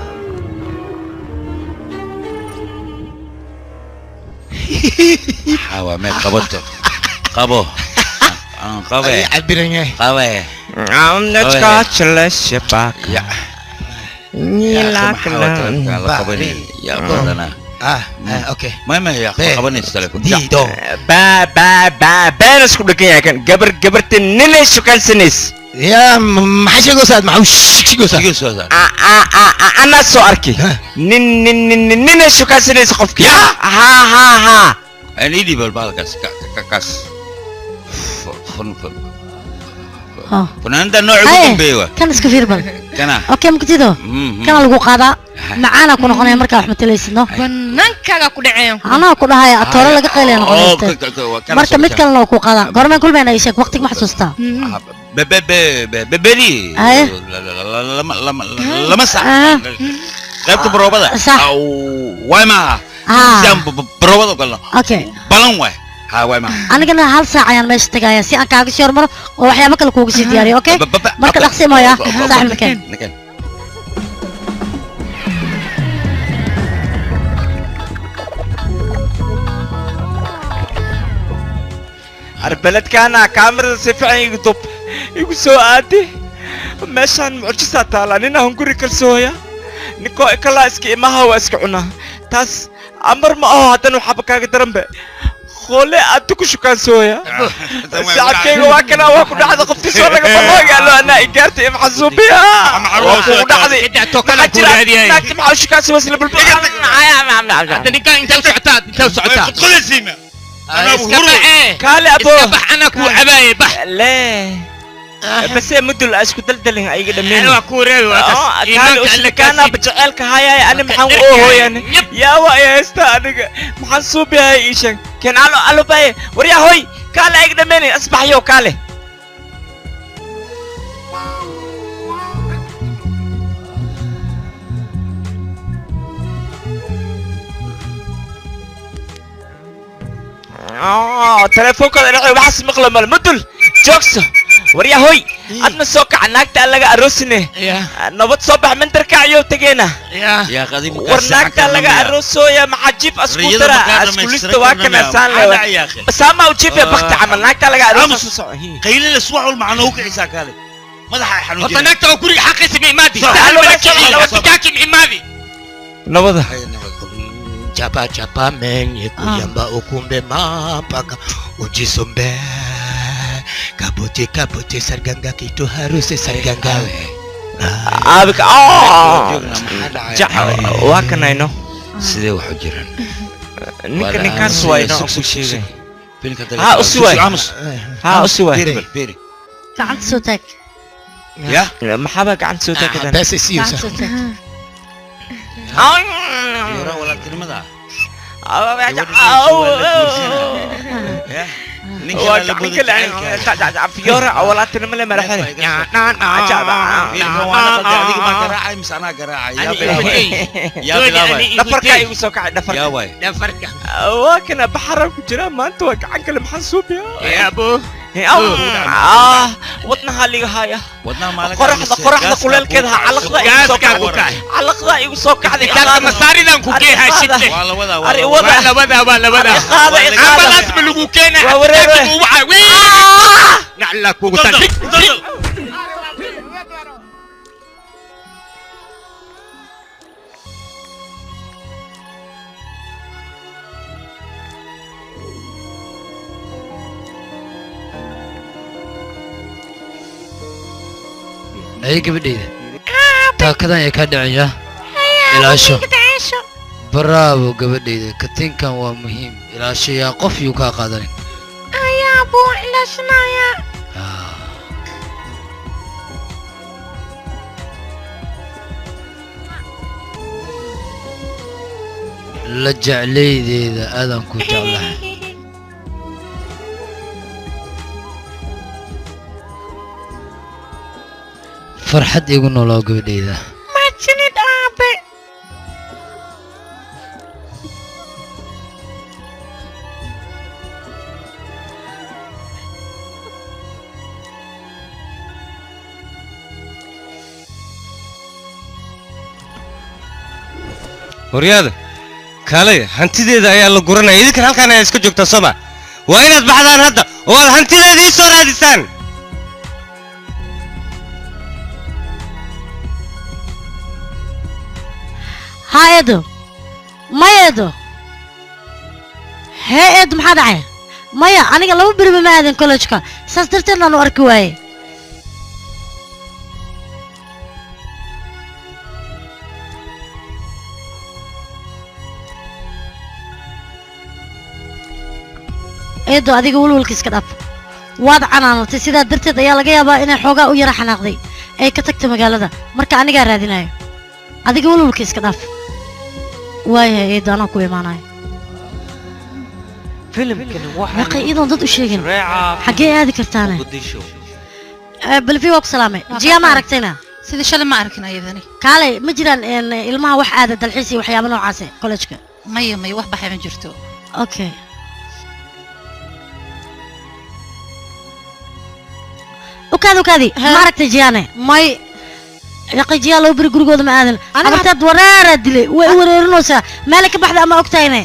[SPEAKER 5] حاوة ميت قبطة قبو قوي عبرني قوي
[SPEAKER 8] عم نتكاتش للشباك
[SPEAKER 5] يا قبني يا قبنا
[SPEAKER 8] اوكي
[SPEAKER 5] ما يا قبني التليفون
[SPEAKER 8] ديدو با بانس كلكيا كان جبرت ننش كان سنس
[SPEAKER 9] يا ما حاجة قصاد معوش قصاد
[SPEAKER 8] أنا سؤالك ننش كان سنس خفك يا ها
[SPEAKER 5] أنا دي بالبالكاس كاس فناندا نوع يقول بيوه
[SPEAKER 4] كان اسكفير بل
[SPEAKER 5] كنا
[SPEAKER 4] اوكي مكتيدو كان لغو قادا معانا كنا قنايا مركا وحمد تليسنو
[SPEAKER 12] بنانكاga ku dhaceen
[SPEAKER 4] انا ku dhahay atooro laga qeylay noqotay marka mid kale loo ku qaada gorman kulma inay sheeg waqtiga ma xasuustaa
[SPEAKER 5] bebeli lama sax qaybta barobada way ma jam barobada galno
[SPEAKER 4] okay
[SPEAKER 5] balan way ها واي ما
[SPEAKER 4] anigana hal saac ayaan meesha tagayaa si aan kaaga soo hormaro oo waxyaabo kale kuugu sii diyaariyo okay marka dhaqsi mooya saaxiib nakeen
[SPEAKER 8] arbeledkaana kaamirada si fiican igu dub igu soo aadi meeshaan mucjisa taala nina hunguri kalsooya niko kala iska imaha waa iska cunaa taas amar ma aho haddana waxba kaaga daranbe khole aad ku shukaan sooya saacadkayga waa kana waa ku dhacda qofti soo laga baxooga lo ana igaartay im xasuubiya waa ku dhacday
[SPEAKER 9] idacto kala ku raadiyay
[SPEAKER 8] naagta maxaa shukaan soo isla bulbul
[SPEAKER 9] hadda ninka inta socotaa
[SPEAKER 5] qolisiima
[SPEAKER 9] انا بهرو
[SPEAKER 8] كالي ابو
[SPEAKER 9] اسكبح انا كو عبايه بح
[SPEAKER 8] لا بس مدل اسكو دلدلين ايغا دمين
[SPEAKER 9] انا كو ريو
[SPEAKER 8] كالي اسكو كان بجعلك هاي انا محن او يعني يا وايا استا ادغ محن صوبي هاي ايشن كان الو باي وريا هوي كالي ايغا دمين اصبح يو كالي تلفونك انا بحس مقلم المدل جوكس وريا هوي أنا سوق عناك تلاقى أروسني نبض صبح من تركع يو تجينا
[SPEAKER 5] يا قديم
[SPEAKER 8] ورناك تلاقى أروسو يا محجيب أسكوترا أسكوليست واكنا سان له بس أما وجيب يا بخت عملناك تلاقى أروسو
[SPEAKER 5] قيل الأسبوع المعنوك عيسى قال ماذا حنوجي
[SPEAKER 9] وطناك تقولي حق اسمي إمادي تعالوا بكاكي إمادي
[SPEAKER 8] نبض
[SPEAKER 9] Japa japa menye kuyamba ukumbe mapaka ujisombe kabote kabote sarganga kitu harus sarganga
[SPEAKER 8] abika waa kanayno
[SPEAKER 5] sidee wax u jiraan
[SPEAKER 8] ninkaas waa inoo ku sheegay ha usway ha usway
[SPEAKER 4] gacanta soo taag
[SPEAKER 5] ya
[SPEAKER 8] maxaba gacanta soo taagadan
[SPEAKER 9] bas isiyusa
[SPEAKER 5] يورا ولا كلمة
[SPEAKER 8] فيورا ولا تنمل مرحلة نفرك يوسوك نفرك نفرك وكنا بحرك جرا ما انت عنك المحسوب يا ابو ودنا هالي هايا قرحة قلال كده علقة علقة يوسوك هذه
[SPEAKER 9] كان مساري ذا كوكيها شدة ولا عمل اسم اللوكينا نعلك وقتل
[SPEAKER 2] أي قبلي تاكدا يكدعيا إلاشو برافو قبلي كتين كان مهم إلاشو يا قف يوكا قادرين
[SPEAKER 12] يا أبو إلاشنا يا
[SPEAKER 2] لجع لي ذا أذن كنت الله فرحت يقولون لو قبلي ذا
[SPEAKER 12] ما تشني دابي
[SPEAKER 3] ورياض كالي هنتي ذا يا لقرنا إذا كان هالكان يسكت جوك تصبح وين بعدان هذا والهنتي ذي صار هذا
[SPEAKER 4] هايدو ما يدو هايدو محاد عين مايا أنا قلبي بري ما أذن كلشكا ساسترتنا أنا أركواي إيدو أديك ولول كيس كداب وضعنا تسيدا درتي ضيا لقيا با إن حوجا ويرا حناقدي أي كتكت مقالة مركا أنا قاعد راديناي أديك ولول كيس كداب وايه إيدو أنا كوي ماناي
[SPEAKER 1] فيلم كان واحد
[SPEAKER 4] رقي إيدو ضد وشيغن حقي هذه كرتانة بالفي وقت سلامي جيا ما عرفتينا
[SPEAKER 13] سيدي شل ما عرفنا أيضا
[SPEAKER 4] كالي مجران إن المها وح عادة الحسي وحيا منو عاسي كلشكا
[SPEAKER 13] مي وح بحي من جرتو
[SPEAKER 4] أوكي وكذا ما ركت جيانه ماي يقي جيا لو بري غرغود ما ادن عبرتاد وراره دلي way wareerinoosa meel ka baxda ama ogtayne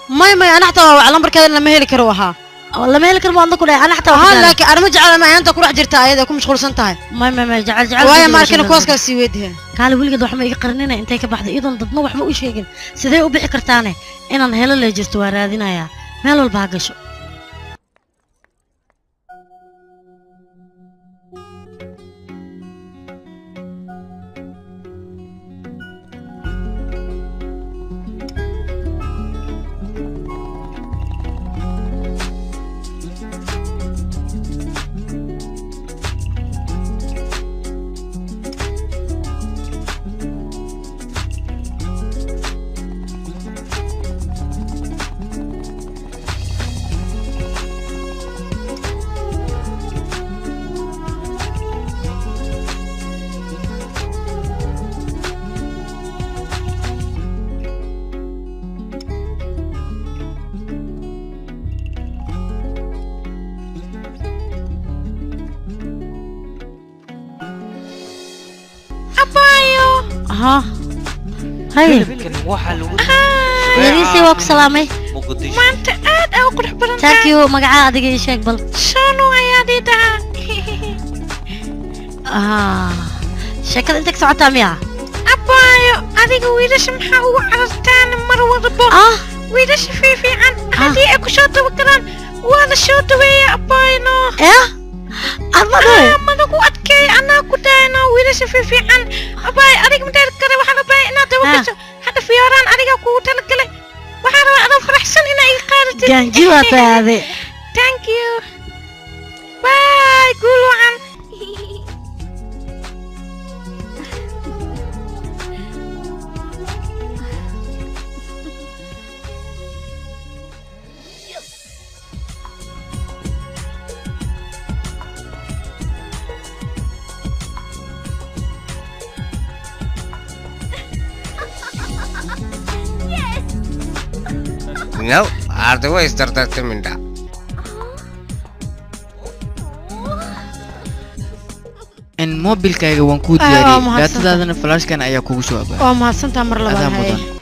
[SPEAKER 14] ماي انا حتى على مركز لما هيلي كروها
[SPEAKER 4] والله مالك الموضوع كله انا حتى
[SPEAKER 14] لكن انا مجعل ما انت كروح جرتها ايده كم مشغول tahay
[SPEAKER 4] ما جعل
[SPEAKER 14] وايا ماركن كوسكا سي ويدها
[SPEAKER 4] قال ولقد waxa ma iga qarnina intay ka baxday idan dadna waxba u sheegin sidee u bixi kartaane inaan helo la jirto waa raadinaya meel walba ha gasho هاي يديسي وك سلامي
[SPEAKER 12] ما انت قاعد او قرح برنتا
[SPEAKER 4] تاكيو مقعا ادقي شيك بل
[SPEAKER 12] شانو ايادي دا
[SPEAKER 4] شكل انتك سعوتا مياه
[SPEAKER 12] ابايو ادقي ويدش محاو عرستان مروا ضبو ويدش في عن ادي اكو شوطة وكران وانا شوطة ويا اباينو
[SPEAKER 4] أنا
[SPEAKER 12] ku adkay ana ku dayno wiilasha fiican abay adiga midda kale waxaan abay inaad dawaqiso hada fiyaran adiga ku talgalay waxaan rabaa aad faraxsan inay qaadato
[SPEAKER 4] ganji waa taade
[SPEAKER 12] thank you bye gulucan
[SPEAKER 6] No, otherwise started minda.
[SPEAKER 15] in mobilkayga waan ku diyaariyay daatadaadana flashkan ayaa kugu soo abaa
[SPEAKER 14] waa mahadsantaa mar labaad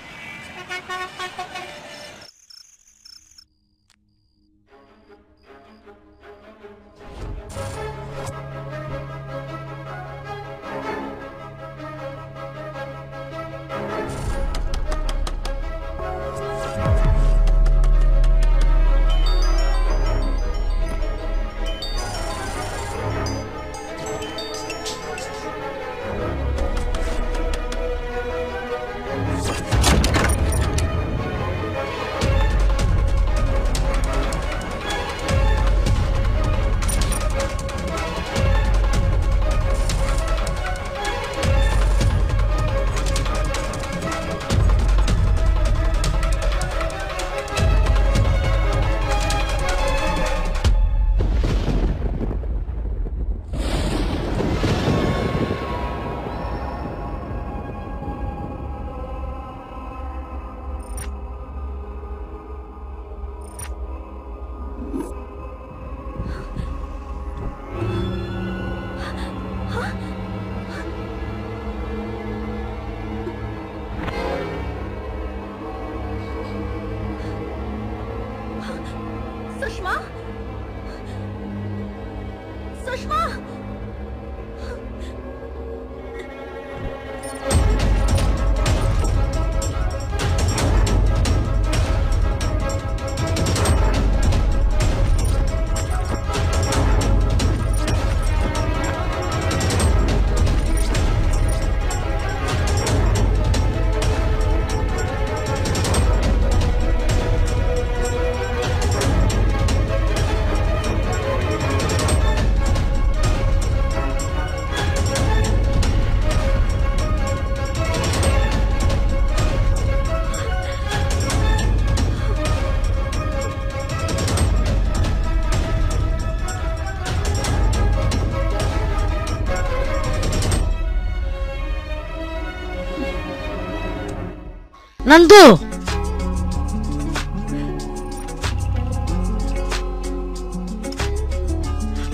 [SPEAKER 4] نندو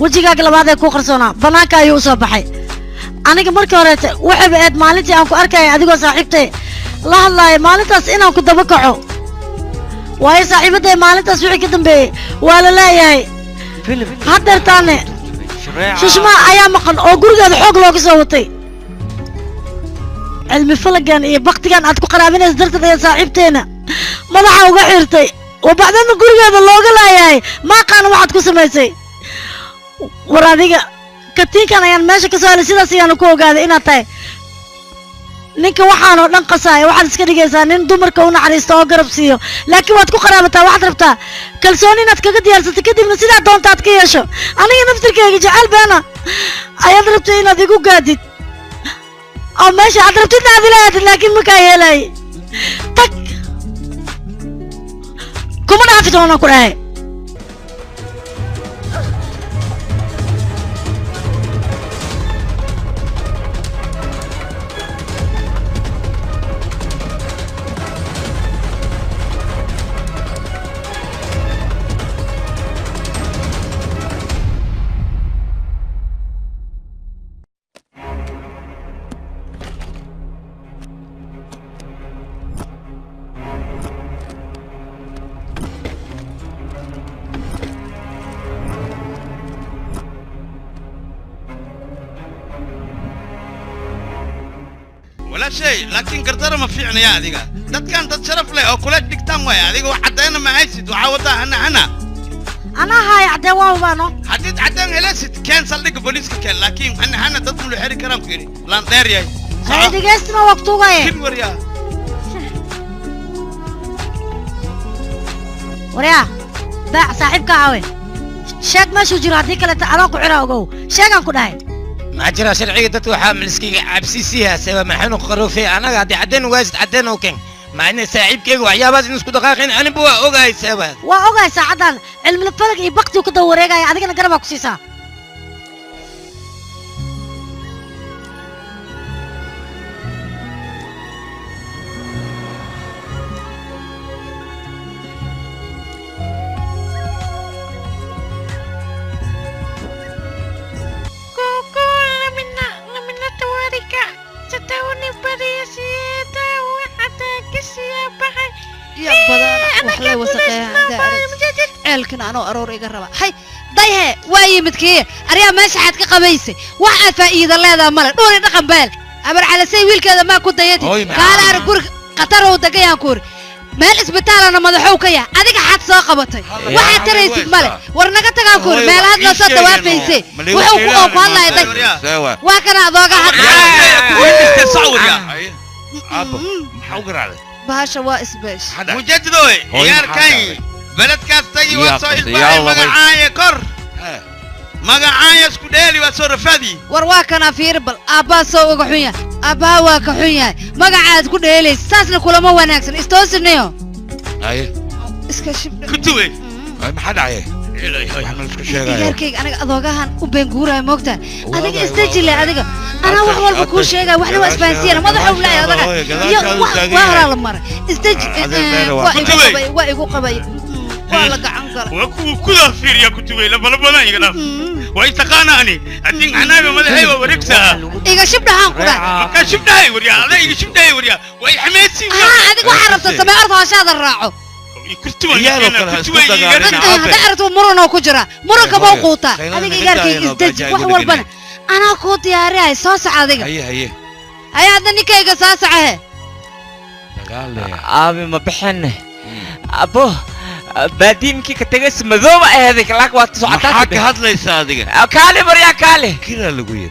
[SPEAKER 4] wejigaaga labaad ee ku qarsoonaa bannaanka ayuu u soo baxay aniga markii horeete waxayba ahayd maalintii aan ku arkaya adigoo saaxiibtay la hadlaaya maalintaas inaan ku daba kaco waayo saaxiibadday maalintaas wixii ka dambeeyey waa la leeyahay haddeertaane shushmaa ayaa maqan oo gurigeeda xoog looga soo watay cilmi falagan iyo baktigan aad ku qaraabinaysa darteed ayaa saaxiibteena madaxa uga xirtay وبعدين gurigeeda looga laayahay ma qaan waxaad ku samaysay war adiga katiinkan ayaan meesha ka soo helay sidaas ayaan ku ogaaday inaad tahay ninka waxaan oo dhan qasaay waxaad iska dhigaysaa nin dumarka u naxariisto oo garab siiyo laakiin waad ku qaraabataa waxaad rabtaa kalsooni inaad kaga diyaarsatay kadibna sidaa doonta aad ka yeesho aniga naftirkayga jecel beena ayaad rabtay inaad igu gaadid oo meesha aad rabtid inaad ila aadid laakiin ma kaa yeelay tag kuma dhaafi doona ku dhahay
[SPEAKER 5] شيء لكن قدر ما في عني هذه ده كان تشرف لي أو كلش دكتام ويا هذه وحدينا ما هيسد وعودها أنا
[SPEAKER 4] هاي عدوا وبانو
[SPEAKER 5] حديت عدنا هلست كان صدق بوليس كان لكن أنا تدخل الحري كلام كيري لان داري
[SPEAKER 4] هاي دقيقة وقته جاي
[SPEAKER 5] كم وريا
[SPEAKER 4] ده صاحبك عاوي شاك ما شو جرادي كلا تعرق عراقو شاك أنكو داي
[SPEAKER 9] ما جرى شرعية دتو حامل سكين عبسيسيها سوا ما حنو خروفي أنا قاعد عدين وازد عدين وكين مع إن ساعيب كيجو عيابات نسكت دقائقين أنا بوا أوجاي سوا
[SPEAKER 4] وأوجاي ساعدان علم الفلك يبقتي وكده وريجا يعني أنا قرب أكسيسا
[SPEAKER 14] ceelkan anoo aroor iga raba hay dayhe waa yimidkii ariya meesha xad ka qabaysay waxa faa'iido leedahay male dhoori dhaqan beel abar calasay wiilkeeda ma ku dayadi kaala ar gur qatar oo dagayaan kuur meel isbitaalana madaxow ka yahay adiga xad soo qabatay waxa taraysid male war naga tagaan kuur meel had la soo dawaafaysay wuxuu ku oofaalay day waa kana adooga had
[SPEAKER 5] abo maxaa garaaday
[SPEAKER 14] bahasha waa isbeesh
[SPEAKER 5] mujadidoy ciyaar kay بلد كاستي وصايل باي مقعايا كر مقعايا اسكو ديلي وصور فادي
[SPEAKER 14] ورواكنا في ربل أبا سوق حويا أبا واك حويا مقعايا اسكو ديلي ساسنا كل ما وناكسن استوسنيو
[SPEAKER 5] أيه
[SPEAKER 14] اسكشف
[SPEAKER 5] كنتوي ما حد عيه
[SPEAKER 14] ياركيك أنا أذوقها وبنجورة موقتا أديك استجلي أديك أنا وحول بكون شيء وحنا واسبانسير ما ضحوا ولا أديك يا وهرا المرة استج وإيقو قبي والله عنقر
[SPEAKER 5] وكو كذا فير يا كتوي لا بلا يقدر ويتقانا اني ادين عناق مدحي وركسها
[SPEAKER 14] ايغا شبدها قرا
[SPEAKER 5] كان شبدها وريا لا ايغا شبدها وريا واي حميسي
[SPEAKER 14] اديك وحربت سمع ارض هاشاد الراعو
[SPEAKER 5] كتوي
[SPEAKER 14] هذا ارض مرنا وكجرا مرك موقوتا اديك ياركي استج wax walbana ana ku diyaariyay soo socodiga
[SPEAKER 5] هي
[SPEAKER 14] هذا نيكيغا soo socahe
[SPEAKER 8] ابي ما بحنه ابو باديمكي كتجس مذوبة هذيك لك وقت ساعتك
[SPEAKER 5] حق هاد ليس هذيك
[SPEAKER 8] كالي بريا كالي
[SPEAKER 5] كذا اللي قوي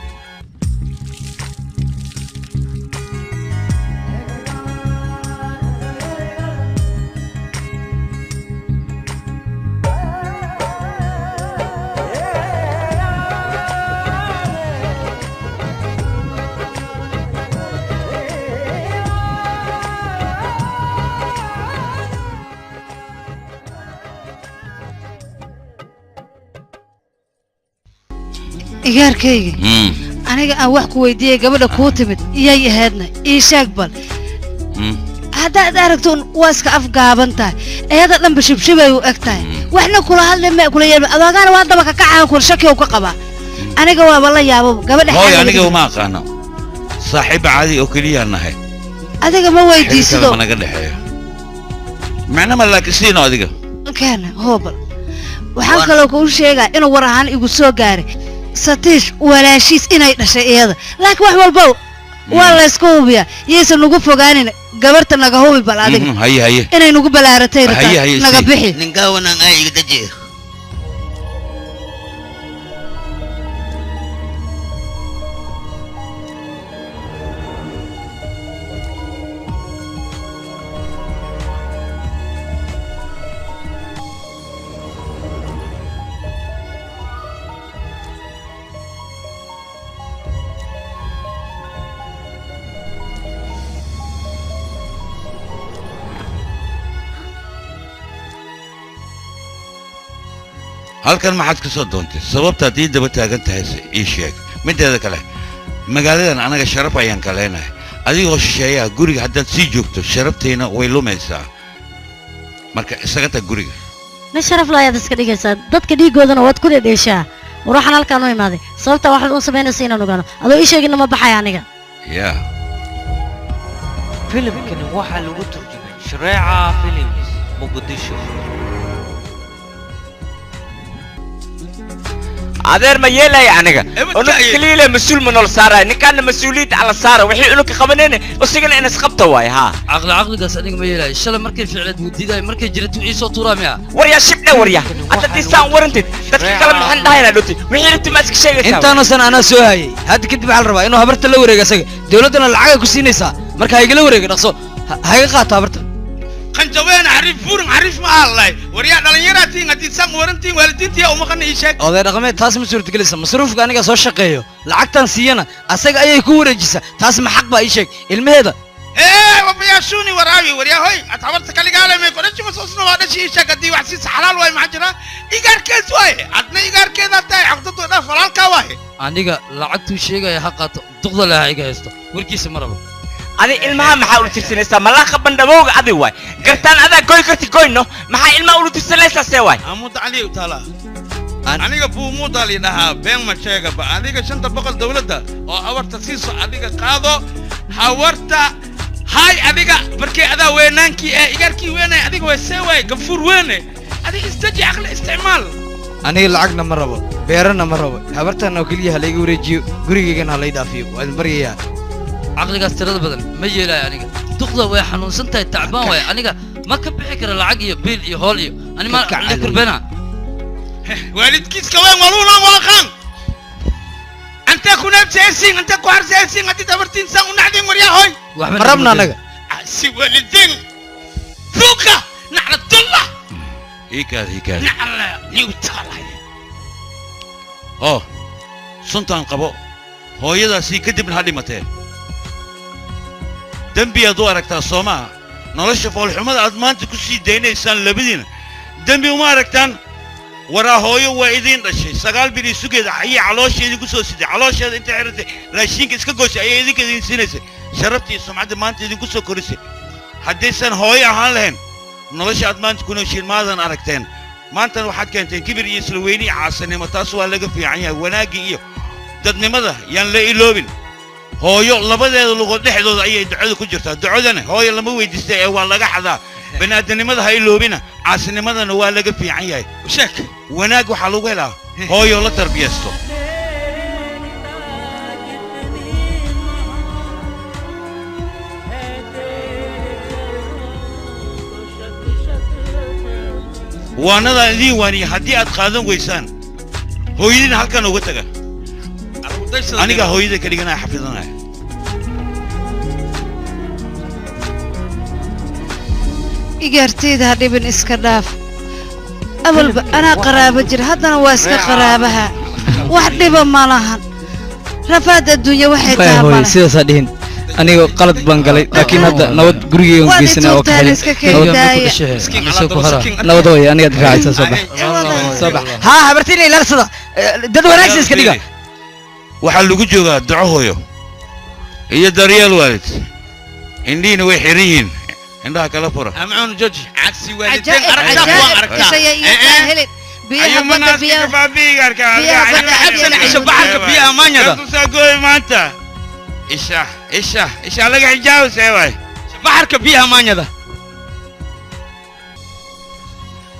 [SPEAKER 14] إيجاركي أنا أوحك ويدي قبل كوتمت يا يهدنا إيشاك بل haddaad aragto waa iska afgaabantahay eeda dhanba shibshibay u eg tahay waxna kula hadlay ma kula yeelma adoogana waa daba ka kacaan kul shaki uu ka qabaa aniga waaba la yaabo gabadha
[SPEAKER 5] hooy aniga uma aqaano saaxiib caadi oo kaliya nahay
[SPEAKER 14] adiga ma weydiisido
[SPEAKER 5] naga dhaxeeyo macna ma laakisiino adiga
[SPEAKER 14] kana hoobal waxaan kaloo ku sheegaa inuu war ahaan igu soo gaaray satiish walaashiis inay dhashay iyada laakiin wax walba waa la isku hubiyaa yeysan ugu fogaanin gabarta naga hubi bal adiga
[SPEAKER 5] haye
[SPEAKER 14] inay nugu balaaratay naga bixi
[SPEAKER 9] ninka wanaan ay iga dajiyo
[SPEAKER 5] halkan maxaad ka soo doontay sababta hadii daba taagan tahay ii sheeg mideeda kale magaaladan anaga sharaf ayaan ka leenahay adigoo shisheeyaa guriga haddaad sii joogto sharafteena way lumaysaa marka isaga tag guriga
[SPEAKER 4] ma sharaf laayaad iska dhigaysaa dadka dhiigoodana waad ku dhedheeshaa waxaan halkaan u imaaday sababta waxaad u samaynaysa inaan ogaano adoo ii sheegina ma baxay aniga
[SPEAKER 5] yaa
[SPEAKER 1] filimkani waxaa lagu turjumay shareeca films muqdisho
[SPEAKER 8] adeer ma yeelay aniga oo kaliya mas'uul ma nol saaray ninkan mas'uuliyad ala saara wixii uu ka qabanayna usigana in isqabta way ha
[SPEAKER 2] aqligaas aniga ma yeelay shalay markay ficilad mudiday markay jiratu ciiso tuuraamiya
[SPEAKER 8] warya shibna warya hadda tisaan warantid dadka kala maxan dhahayna dhoti wixii inta ma iska sheegaysaa
[SPEAKER 2] intaana san ana soo hayay hadda kadib waxa la rabaa inuu habarta la wareego asaga dawladana lacag ku siinaysa marka ay gala wareego dhaqso hayga qaata habarta
[SPEAKER 5] قنجوين عريف فورم عريف ما الله وريا دلنيراتي غادي سان ورنتي والدينتي او مقن يشك
[SPEAKER 2] oday dhaqameed taas ma suurta galaysa masruufka aniga soo shaqeeyo lacagtan siiyana asaga ayay ku wareejisa taas ma xaq ba ii sheeg ilmaheeda
[SPEAKER 5] وبياشوني وراوي وريا هوي اتعبرت كلي قال ما يكونش مسوسنا هذا شيء شك دي وحسيس حلال واي معجرة ايجار كيس واي عدنا ايجار كذا تاي عقدته ده فلال كواي
[SPEAKER 2] aniga lacagtu sheegaya xaqato duqda la iga haysto warkiisa maraba
[SPEAKER 8] adi ilmaha maxaa u tirsanaysaa malaqa bandabowga adi way gartaan adaa goy karti goyno maxaa ilmaha u tirsanaysaa see way
[SPEAKER 5] amud ali taala aniga buu mudali dhaha been ma sheega ba aniga 500 dawladda oo awarta siiso adiga qaado hawarta hay adiga markii adaa weenaankii ee igarkii weenay adiga way see way gafuur weene adiga istaji aqli isticmaal aniga lacagna ma rabo beerana ma rabo habartan oo kaliya la iga wareejiyo gurigeygana la idaafiyo waan bariyaa
[SPEAKER 2] caqligaas tirada badan ma yeelay aniga duqda way xanuunsan tahay tacbaan way aniga ma ka bixi kara lacag iyo biil iyo hool iyo ani ma la kurbana
[SPEAKER 5] waalidkiis ka weyn waluna waaqan anta kuna jeesin anta ku harjeesin adi dabartiin san u nacdin wariya hoy
[SPEAKER 2] marabna anaga
[SPEAKER 5] si walidin fuka nacratullah hikaad nacala niwtalay suntan qabo hooyadaasi kadibna ha dhimatee dembi aad u aragtaa Soomaa nolosha foolxumada aad maanta ku sii daynaysaan labadiina dembi uma aragtaan waraa hooyo waa idin dhashay 9 bil sugeeda ayay caloosheedii ku soo siday caloosheeda inta xirtay raashinka iska gooshay ayay idinka idin siinaysay sharaftii sumcadda maanta idin ku soo korisay haddaysan hooyo ahaan lahayn nolosha aad maanta ku nooshiin maadan aragteen maanta waxaad keenteen kibir iyo isla weyni caasanimo taas waa laga fiican yahay wanaagii iyo dadnimada yaan la iloobin hooyo labadeeda lugood dhexdooda ayay ducada ku jirtaa ducadana hooyo lama weydiistay ee waa laga xadaa banaadamnimada ha iloobina caasinimadana waa laga fiican yahay sheek wanaag waxaa lagu helaa hooyo la tarbiyaysto waanada idin waaniya haddii aad qaadan weysaan hooyadiina halkan uga taga aniga hooyada ka dhiganaya xafidanaya
[SPEAKER 14] igartayda hadhibin iska dhaaf awalba anaa qaraabo jir haddana waa iska qaraabaha wax dhiba ma lahan rafaad adduunya waxay tahay
[SPEAKER 2] sidaasaa dhihin aniga qalad baan galay laakiin hadda nabad gurigeyga geysana oo ka nabad way aniga difaacaysa soo bax haa habartiin ilaalsada dad wanaagsan iska dhiga
[SPEAKER 5] waxaa lagu joogaa duco hooyo iyo daryeel waalid indhiina way xiran yihiin عندها كلا فرة
[SPEAKER 16] أمعون جوجي
[SPEAKER 5] عكسي
[SPEAKER 16] والدين أركتها
[SPEAKER 5] أيوة مناس كيف بابي أركا
[SPEAKER 16] عشان بحرك فيها مانيا ده
[SPEAKER 5] تساقوي ما أنت إيش لقى حجاوس سوي
[SPEAKER 16] بحرك فيها مانيا ده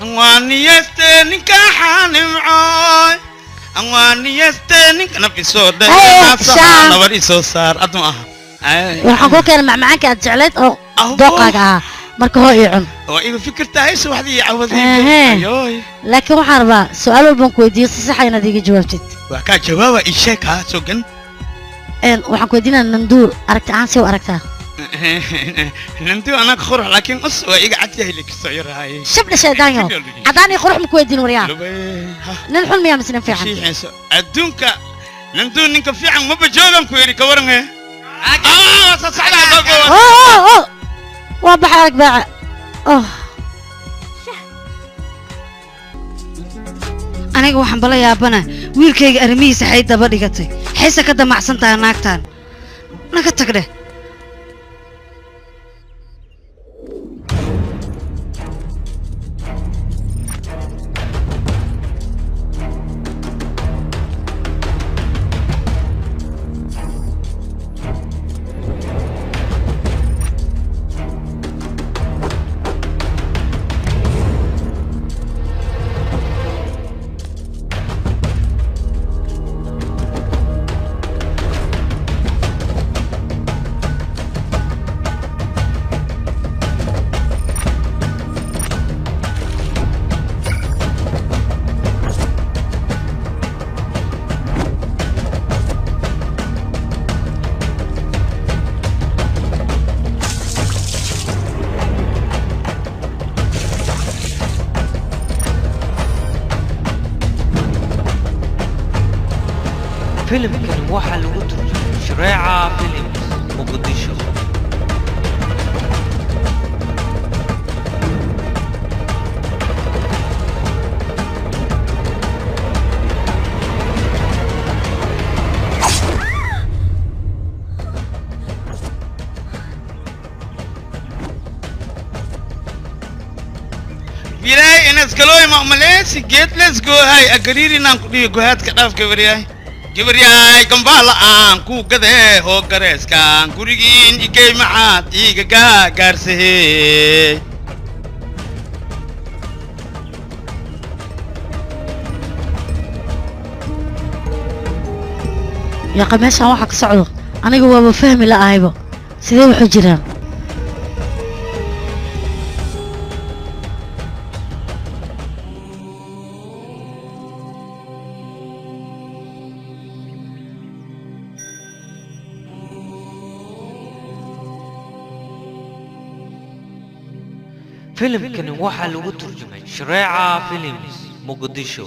[SPEAKER 5] أنواني يستنك حانمعاي أنواني يستنك أنا في صوت ده أنا وري صوت صار أدمع
[SPEAKER 4] waxaan ku keenay macmacaanka aad jecleed oo dooqaaga ahaa marka hoo ii cun
[SPEAKER 5] oo igu fikirtaa is waxdii cawadii
[SPEAKER 4] laakiin waxaan rabaa su'aal walbaan ku weydiiyo si sax ah inaad iiga jawaabtid
[SPEAKER 5] waa ka jawaaba ii sheeg ha sogan
[SPEAKER 4] waxaan ku weydiinayaa nanduur aragti ahaan si u aragtaa
[SPEAKER 5] nanduur anaga qurux laakiin us waa iga cad yahay likasoo yarahay
[SPEAKER 4] shabda shaydaanyo cadaan iyo qurux ma ku weydiin waryaa nin xun miyaa mise nin fiican
[SPEAKER 5] adduunka nanduur ninka fiican ma bajoogan ku yidhi ka waran
[SPEAKER 4] وبحرك بقى
[SPEAKER 14] aniga waxaan bala yaabana wiilkayga arrimihiisa xay daba dhigatay xaysa ka damacsan tahay naagtaan naga tagdhe
[SPEAKER 1] فيلم كان واحد لو شريعة فيلم مقدشو
[SPEAKER 5] بيلاي الناس قالوا ما مليس جيت ليتس جو هاي اقريري نانكو جوهات كداف كبرياي كبرياي كمبالا ان كو غده هو غريسكان غوريغين ايغي معاد ايغا غارسه
[SPEAKER 4] يا قميص waxa ka socdo aniga waa fahmi la ahaybo sidee wuxuu jiraan
[SPEAKER 1] فيلم كان واحد لو ترجمة شريعة فيلم مقدشو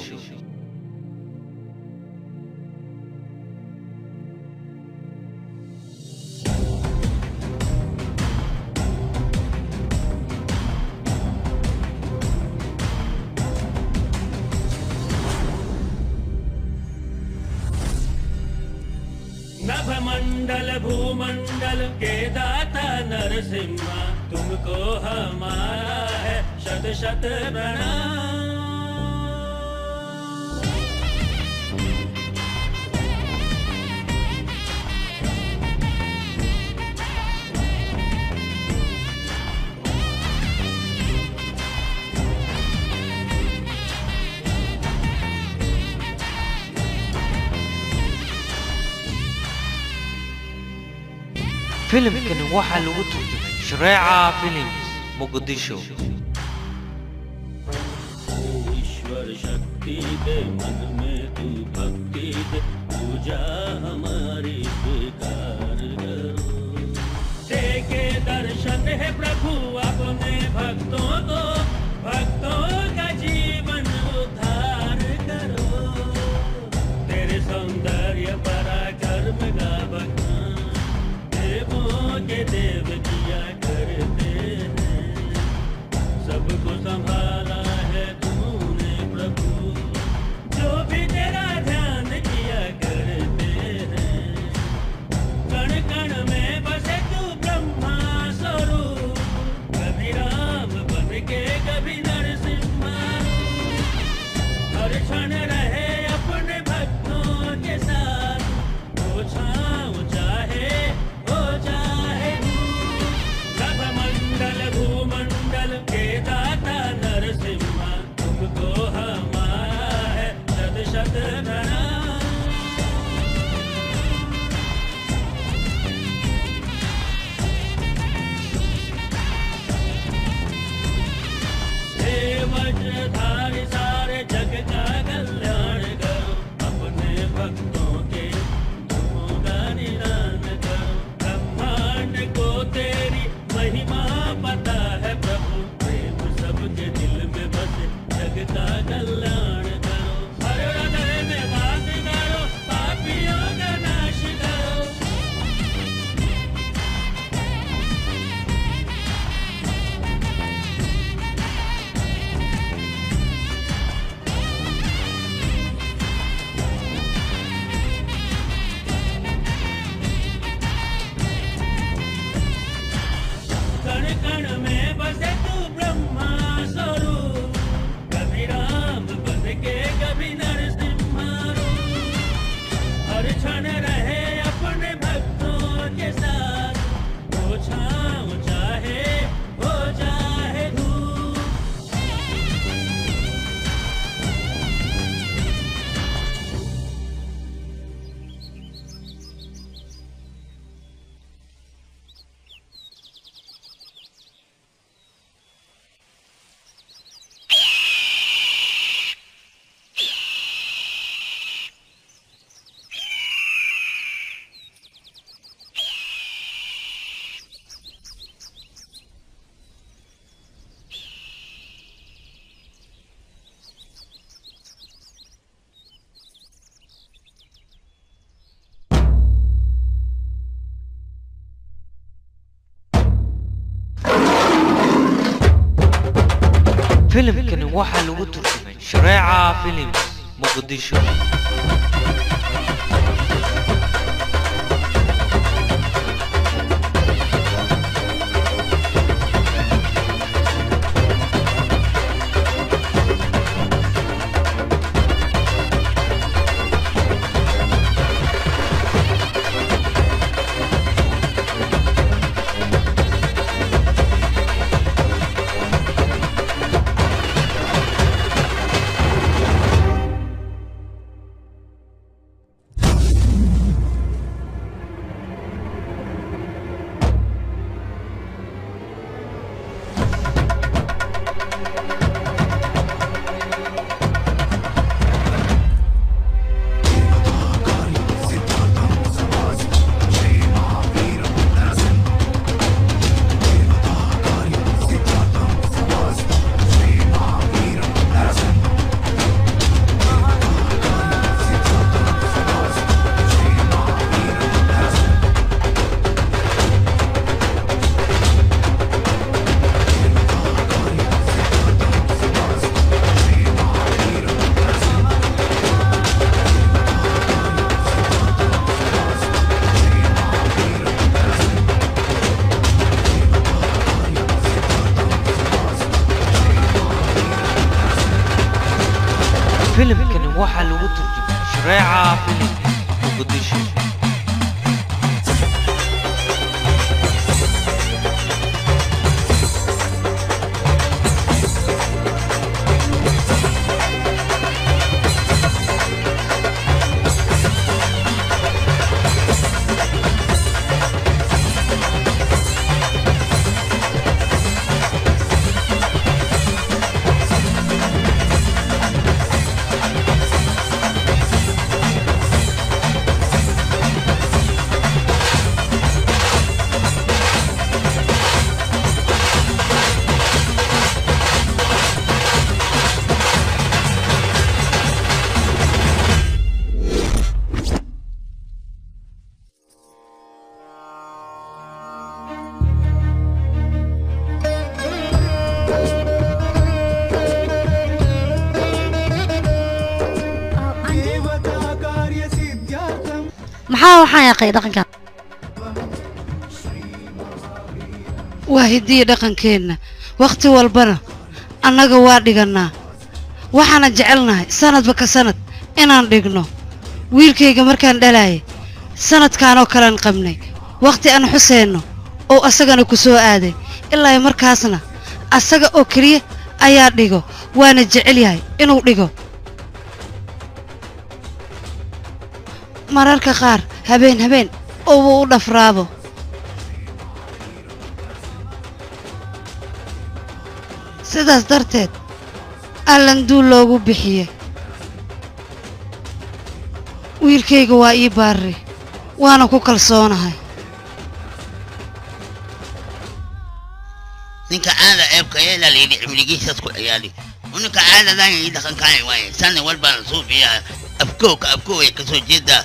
[SPEAKER 10] नभमंडल भूमंडल के दाता नरसिम्हा तुमको हमारा है शत शत प्रणाम
[SPEAKER 1] فيلم كان واحد لو ترجمة شريعة فيلم مقدشو
[SPEAKER 10] ईश्वर शक्ति दे मन में तू भक्ति दे पूजा हमारी स्वीकार करो देखे दर्शन है प्रभु अपने भक्तों को भक्तों का जीवन उद्धार करो तेरे सौंदर्य पराक्रम का बखान देवों के देव किया करते हैं सबको संभाला है तूने प्रभु जो भी तेरा ध्यान किया करते हैं क्षण रहे अपने भक्तों के साथ वो छाँव चाहे हो चाहे नभ मंडल भूमंडल के दाता नरसिम्हा तुमको हमारा है शत शत प्रणाम वज्रधारी सारे जग का कल्याण करो अपने भक्तों के दुखों का निदान करो ब्रह्मांड को तेरी महिमा पता है प्रभु प्रेम सबके दिल में बसे जग का कल्याण करो हर हृदय में वास करो पापियों का नाश करो कण कण में बसे तू ब्रह्मा स्वरूप कभी राम बन के कभी नरसिम्हा रूप हर क्षण रहे अपने भक्तों के साथ वो छाँव चाहे हो चाहे धूप
[SPEAKER 1] فيلم كان waxaa lagu turjumay Shareeca Films Muqdisho filimkani waxaa lagu turjumay Shareeca Films Muqdisho
[SPEAKER 4] maxaa waxaan yaqay dhaqanka
[SPEAKER 14] waa hidiyo dhaqankeenna waqti walbana annaga waa dhiganaa waxaana jecelnahay sanadba ka sanad inaan dhigno wiilkayga markaan dhalaayay sanadkaanoo kalean qabnay waqti aan xuseenno oo asagana ku soo aaday ilaa markaasna asaga oo keliya ayaa dhigo waana jecel yahay inuu dhigo mararka qaar habeen oo uu u dhafraado sidaas darteed allan duul loogu bixiyey wiilkayga waa ii baarri waana ku kalsoonahay
[SPEAKER 17] ninka caada ceebka yeela layidhi cimrigiisaas ku ciyaali ninka caadadan ii dhaqankaay waaye sanna walbaan suufiyaa afkooga ka soo jeedaa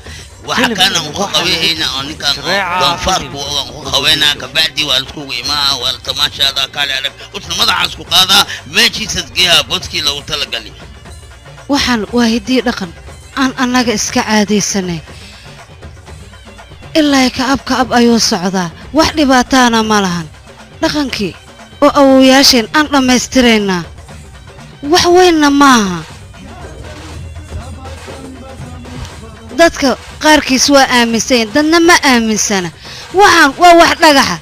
[SPEAKER 17] waxa kana uu qabeeyna oo ninkan doonfaarku uu qabeena kabacdi waa isku imaa waa tamaashada kale arag usna madaxaas ku qaada meeshiisas geeya bodkii lagu talagalay
[SPEAKER 14] waxaan waa hidii dhaqan aan annaga iska caadaysanay ilaa ka ab ayuu socdaa wax dhibaataana ma lahan dhaqankii oo awooyaasheen aan dhammaystiraynaa wax weynna maaha dadka qaarkiis waa aaminsan dadna ma aaminsana waxaan waa wax dhagaxa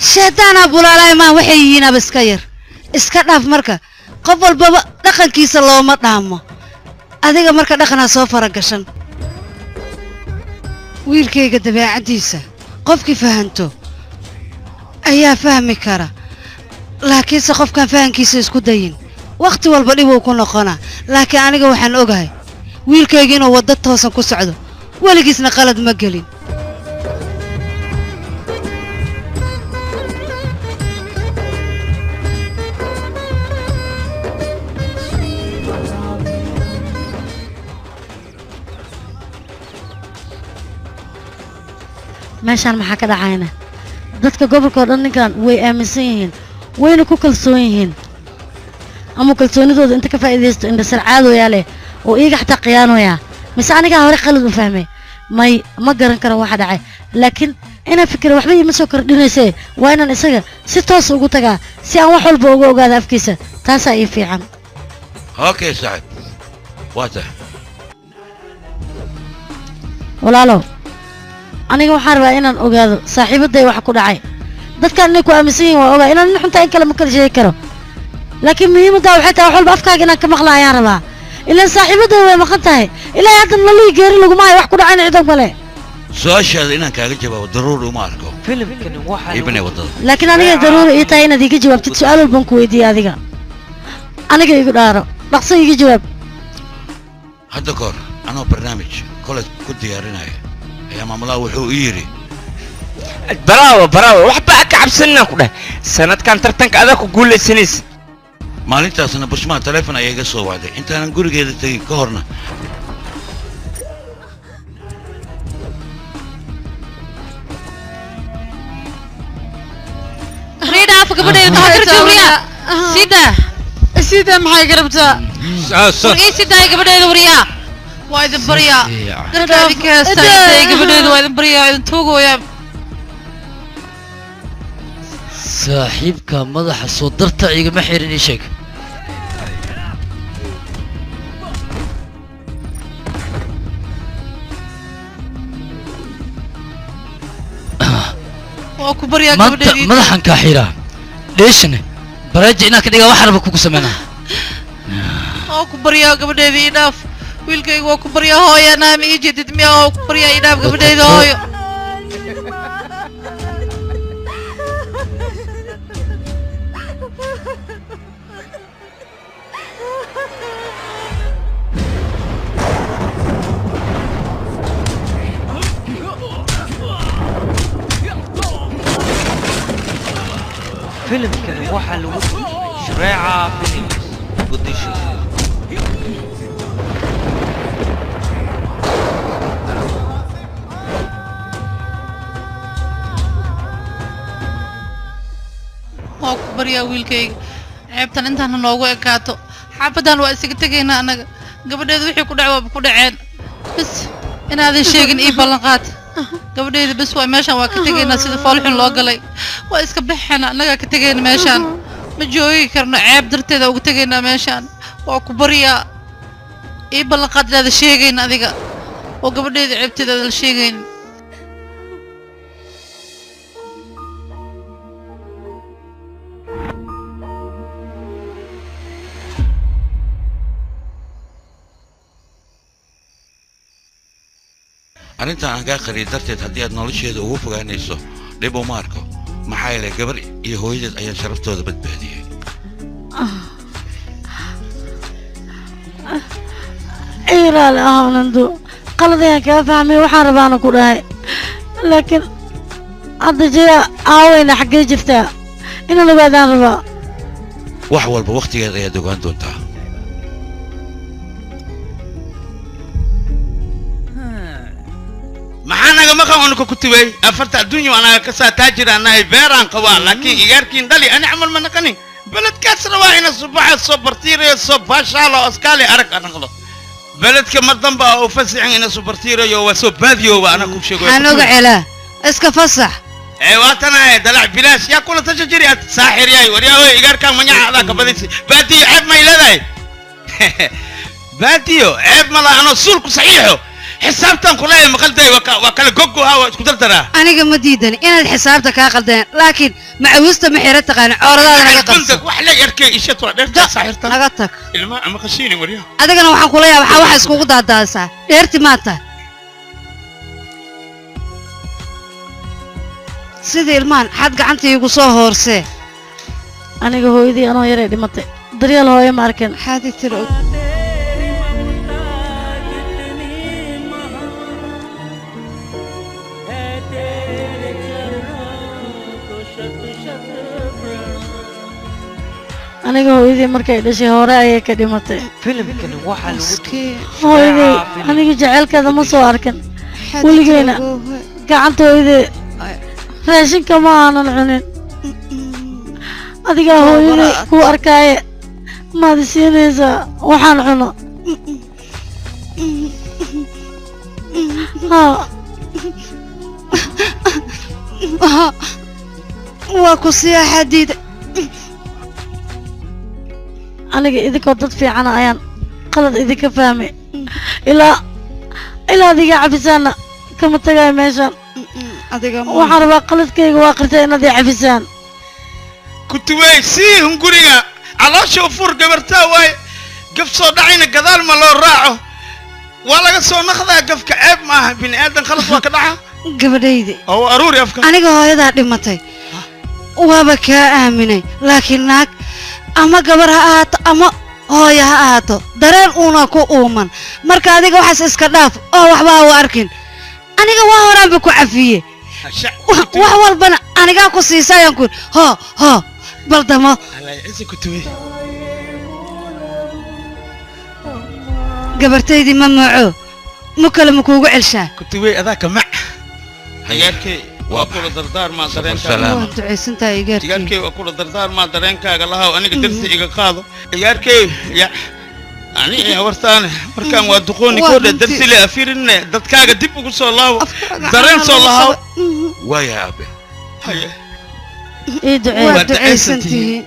[SPEAKER 14] sheedaana bulaalay ma waxay yihiin ab iska yar iska dhaaf marka qof walbaba dhaqankiisa looma dhaamo adiga marka dhaqana soo faragashan wiilkayga dabeecadiisa qofkii fahanto ayaa fahmi kara laakiinse qofkaan fahankiisa isku dayin waqti walba dhib uu ku noqonaa laakiin aniga waxaan ogahay wiilkayga inuu waddo toosan ku socdo weligiisna qalad ma gelin
[SPEAKER 4] meeshaan maxaa ka dhacayna dadka gobolka oo dhan ninkan way aaminsan yihiin wayna ku kalsoon yihiin ama kalsoonidooda inta ka faa'iidaysto indhasar caadooyaa leh oo iyaga xataa khiyaanoyaa mise anigaa hore qalad u fahmay ma garan karo waxa dhacay laakiin inaan fikira waxba iima soo kordhinaysee waa inaan isaga si toos ugu tagaa si aan wax walba uga ogaado afkiisa taasaa ii fiican
[SPEAKER 5] okay saaxib waa tahay
[SPEAKER 4] walaalow aniga waxaan rabaa inaan ogaado saaxiibaday waxa ku dhacay dadkan inay ku aaminsan yihiin waa ogaa inaan nin xuntaa in kale ma kala sheegi karo laakiin muhiimaddaa waxay tahay wax walba afkaaga inaan ka maqla ayaan rabaa ilaan saaxiibaday way maqan tahay ilaa haddan lalii geeri laguma hayo wax ku dhacayna cidan kale
[SPEAKER 5] su-aashaada inaan kaaga jawaabo daruuri uma arko iibinay waddada
[SPEAKER 4] laakiin aniga daruuri ii tahay inaad iiga jawaabtid su-aal walbaan ku weydiiyey adiga aniga igu dhaaro dhaqso iiga jawaab
[SPEAKER 5] hadda kahor anoo barnaamij kolej ku diyaarinaya ayaa maamulaha wuxuu ii yidhi
[SPEAKER 8] baraawo waxba ka cabsanina ku dheh sanadkan tartanka adaa ku guulaysanaysa
[SPEAKER 5] maalintaasna bushmaan taleefon ayaa iga soo wacday intaanan gurigeeda tegin ka horna
[SPEAKER 14] sida maxay garabtaa
[SPEAKER 13] wargeysidaa gabadheeda wariyaa waa idin baryaa garabtaadi ka heestaa gabadheeda waa idin baryaa idin tuugooyaa
[SPEAKER 18] saaxiibka madaxa soo darta igama xirin ii sheeg
[SPEAKER 13] waa ku baryaa
[SPEAKER 18] maanta
[SPEAKER 13] gabadheedii
[SPEAKER 18] madaxan kaa xiraa dheeshane baraaja inaan ka dhigaa wax raba kugu sameynaa
[SPEAKER 13] waa ku baryaa gabadheedii ii dhaaf wiilkayga waa ku baryaa hooya naama ii jeedid miya waa ku baryaa ii dhaaf gabadheeda hooyo
[SPEAKER 1] filimkani waxaa lagu Shreeca Films Muqdisho
[SPEAKER 13] waa ku baryaa wiilkayga ceebtan intaana noogu ekaato xaafadan waa isaga tegaynaa annaga gabadheeda wixii ku dhac waaba ku dhaceen bas inaadan sheegin ii ballanqaad gabadheeda bas waa meeshaan waa ka tegaynaa sida foolxun loo galay waa iska baxayna annagaa ka tegayna meeshaan ma joogi karno ceeb darteeda ugu tegaynaa meeshaan waa ku baryaa ii ballanqaad inaada sheegayn adiga oo gabadheeda ceebteeda aada la sheegayn
[SPEAKER 5] arrintan aan kaa qariyay darteed haddii aad nolosheeda ugu fogaanayso dhib uma arko maxaa yeelay gabar iyo hooyadeed ayaa sharaftooda badbaadiyey
[SPEAKER 4] ilaali ahaanandu qaladayaan kaa fahmay waxaan rabaana ku dhahay laakiin hadda jira aaweyna xaggee jirtaa inaan ogaadaan rabaa
[SPEAKER 5] wax walba wakhtigeed ayaad ogaan doontaa
[SPEAKER 16] maxaa naga maqan unuka ku tibay afarta adduunyo anaga ka saa taajir anahay beeraan qabaa laakiin igaarkiin dhali ani camal ma naqanin beledkaas rabaa ina subaxa soo bartiirayo soo baashaalo oskaali arag anaqdo beledka mar damba oo fasixin ina soo bartiirayo waa soo baadiyooba ana ku sheego
[SPEAKER 14] xanoga celaa iska fasax
[SPEAKER 16] waatana dalac bilaash yaa kula tajajiri at saaxir yahay waryaa igaarkaan manyaca ka badisi baadiyo ceeb may leedahay baadiyo ceeb mala ano sulku saxiixo xisaabtan kuleeyahay maqalday waa kala gogo ha waa isku dardaraa
[SPEAKER 14] aniga ma diidan inaad xisaabta kaa qaldeen laakiin macawista ma xira taqaan cooradaada naga qabso
[SPEAKER 16] wax la yarkay ishat waa dheerta saaxirtan
[SPEAKER 14] naga tag
[SPEAKER 16] ilma ama khashiini waryaa
[SPEAKER 14] adigana waxaan ku leeyahay waxa wax iskugu daadaasaa dheerti maanta sida ilmaan xad gacanta iigu soo hoorsee
[SPEAKER 4] aniga hooyadii anoo yaree dhimatay daryeel hooyo ma arkin
[SPEAKER 14] xaadi tiro
[SPEAKER 4] aniga hooyadii markay dhashay hore ayay ka dhimatay
[SPEAKER 1] filimkani waxaa lagu
[SPEAKER 4] hooyadii aniga jaceylkeeda ma soo arkin weligeyna gacanta hooyadii raashinka ma aanan cunin adigaa hooyadii kuu arkaaye maad siinaysaa waxaan cuno
[SPEAKER 14] waa ku siyaa xadiida
[SPEAKER 4] aniga idinkoo dad fiicana ayaan qalad idinka fahmay ilaa adiga cafisaanna kama tagayo meeshaan waxaan rabaa qaladkayga waa qirtay inaad i cafisaan
[SPEAKER 16] kutubey sii hunguriga caloosha fur gabartaa waaye gaf soo dhacayna gadaal ma loo raaco waa laga soo naqdaa gafka ceeb maaha bini aadan khalad waa ka dhaca
[SPEAKER 14] gabadhaydi
[SPEAKER 16] oo aruuri afka
[SPEAKER 14] aniga hooyadaa dhimatay waaba kaa aaminay laakiin naag ama gabar ha ahaato ama hooyo ha ahaato dareen uuna ku uuman marka adiga waxaas iska dhaaf oo waxbaa u arkin aniga waa horaanba ku cafiye wax walbana anigaa ku siisayaan ku hoo baldamo gabartaydii ma maco mu kale ma kuugu celshaa
[SPEAKER 16] kutubey adaa ka mac igaarkay waa kula dardaar maa dareenkaaga
[SPEAKER 14] waa ducaysantahay
[SPEAKER 16] igaarkay waa kula dardaar maa dareenkaaga lahaw aniga darsi iga qaado igaarkay ya ani wartaane markaan waa duqooni koodha darsi le afirinne dadkaaga dib ugu soo laabo dareen soo lahaw
[SPEAKER 5] waaya aabe
[SPEAKER 4] ii ducee
[SPEAKER 14] waa ducaysantihiin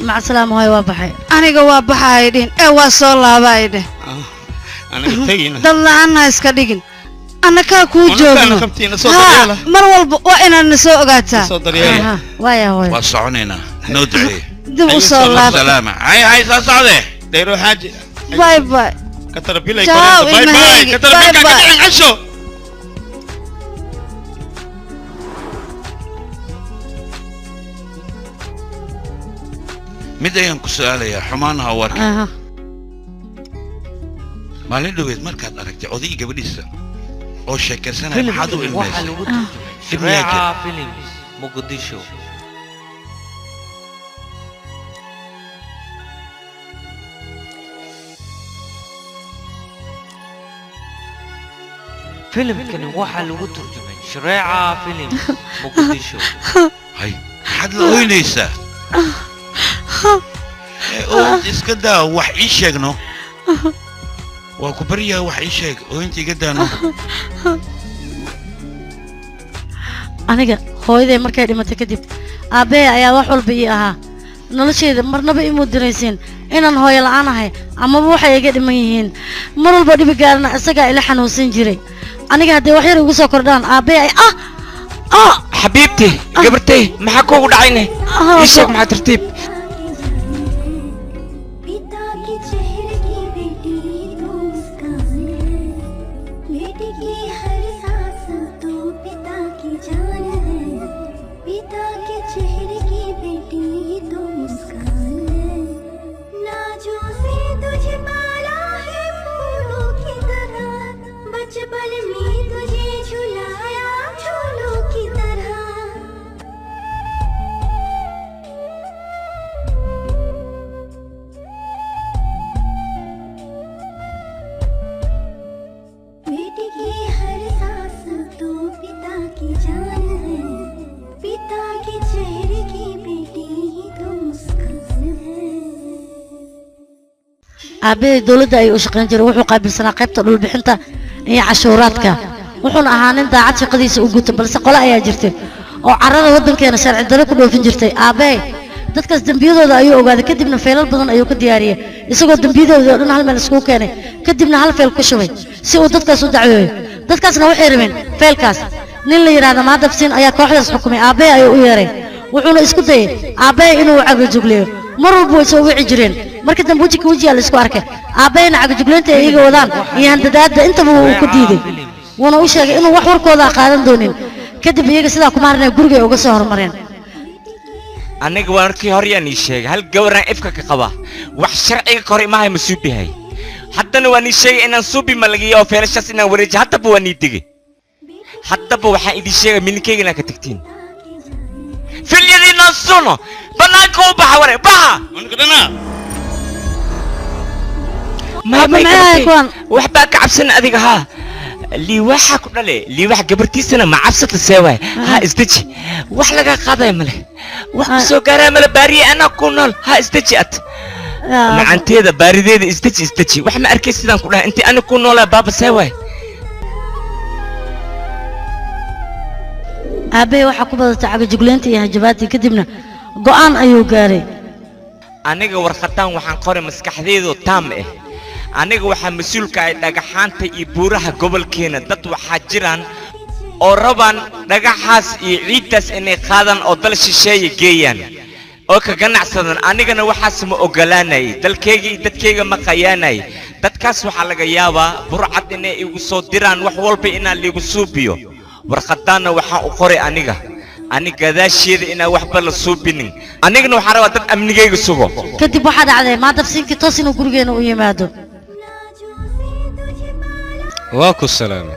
[SPEAKER 4] mac salaama hooy waa baxay
[SPEAKER 14] aniga waa baxaay dhin waa soo laabaay dheh
[SPEAKER 16] aniga tagina
[SPEAKER 14] dad la-aanna iska dhigin anna kaa kuu joogno mar walba waa inaad na soo ogaataa
[SPEAKER 4] waaya hooy
[SPEAKER 5] waa soconaynaa noo duceeye
[SPEAKER 14] dib u soo laaba
[SPEAKER 5] salaama hay soo socde
[SPEAKER 16] dayro xaaji
[SPEAKER 14] باي باي
[SPEAKER 16] كتربيلا باي باي كتربيلا كترين عشو
[SPEAKER 5] mid ayaan ku su'aalayaa xumaanaha warka maalin dhaweed markaad aragtay oday gabadhiisa oo sheekaysanaya maxaad u ilmaysay
[SPEAKER 1] Films Mogadishu filimkani waxaa lagu turjumay Shareeca Films Mogadishu
[SPEAKER 5] hay maxaad la oynaysaa oo iska daa wax ii sheegno waa ku baryaa wax ii sheeg oo inta iga daano
[SPEAKER 4] aniga hooyaday markay dhimatay kadib aabbahay ayaa wax walba ii ahaa nolosheeda marnaba imuu diraysiin inaan hooyo la'aan ahay amaba waxay iga dhiman yihiin mar walba dhibi gaarana isagaa ila xanuunsan jiray aniga haddii wax yar igu soo kordhaan aabbee ay
[SPEAKER 8] حبيبتي قبرتي محاكو ودعيني ايشك مع ترتيب
[SPEAKER 4] أبي دولة أي أشقين جري وحو قابل سنة قيبت دول بحنتا هي عشوراتك وحون أهانين داعات في قديس وقوت بلس قولا أيا جرتي وعرض ودن كينا شارع الدري كله فين جرتي أبي dadkaas dambiyadooda ayuu ogaaday kadibna feelal badan ayuu ka diyaariyay isagoo dambiyadooda dhan hal meel isku keenay kadibna hal feel ku shubay si uu dadkaas u dacweeyo dadkaasna waxay rabeen feelkaas nin la yiraahdo maadabsiin ayaa kooxdaas xukumay aabay ayuu u yeeray wuxuuna isku dayay aabay inuu cago jugleeyo mar walba way soo wici jireen markii dambe wajiga la isku arkay aabayna cago jugleenta ay iga wadaan iyo handadaada intaba uu ku diiday wuuna u sheegay inuu wax warkooda qaadan doonin kadib iyaga sidaa ku maarnay guriga uga soo hormareen
[SPEAKER 8] aniga waan arkay hor yaan ii sheegay hal gawran ifka ka qaba wax sharciga kor imahay masuubihay haddana waan ii sheegay inaan suubi malagiyo oo feelashaas inaan wareejiyo haddaba waan ii digay haddaba waxaan idin sheegay minkeyga inaan ka tagtiin filyadiina suno banaanka u baxa ware baxa waxbaa ka cabsan adiga haa liiwaxa ku dhale liiwax gabartiisana ma cabsata seewaay ha isdeji wax laga qaaday male wax soo gaaraa male baariye ana ku nool ha isdeji at macanteeda baarideeda isdeji wax ma arkay sidaan ku dhahay intii ana ku noolaa baaba seewaay
[SPEAKER 4] aabay waxa ku badatay caga jugleenta iyo hajabaadii kadibna go'aan ayuu gaaray
[SPEAKER 8] aniga warqadan waxaan qoray maskaxdeedu taam ah aniga waxaa mas'uulka ay dhagaxaanta iyo buuraha gobolkeena dad waxaa jiraan oo rabaan dhagaxaas iyo ciidaas inay qaadaan oo dal shisheeye geeyaan oo ka ganacsadaan anigana waxaas ma ogolaanay dalkayga iyo dadkayga ma qayaanay dadkaas waxaa laga yaabaa burcad inay igu soo diraan wax walba inaan liigu suubiyo warqadaana waxaan u qoray aniga gadaasheeda inaan waxba la suubinin anigana waxaan rabaa dad amnigayga sugo
[SPEAKER 4] kadib waxaa dhacday maadabsiinkii toos inuu gurigeena u yimaado
[SPEAKER 3] واكو السلامة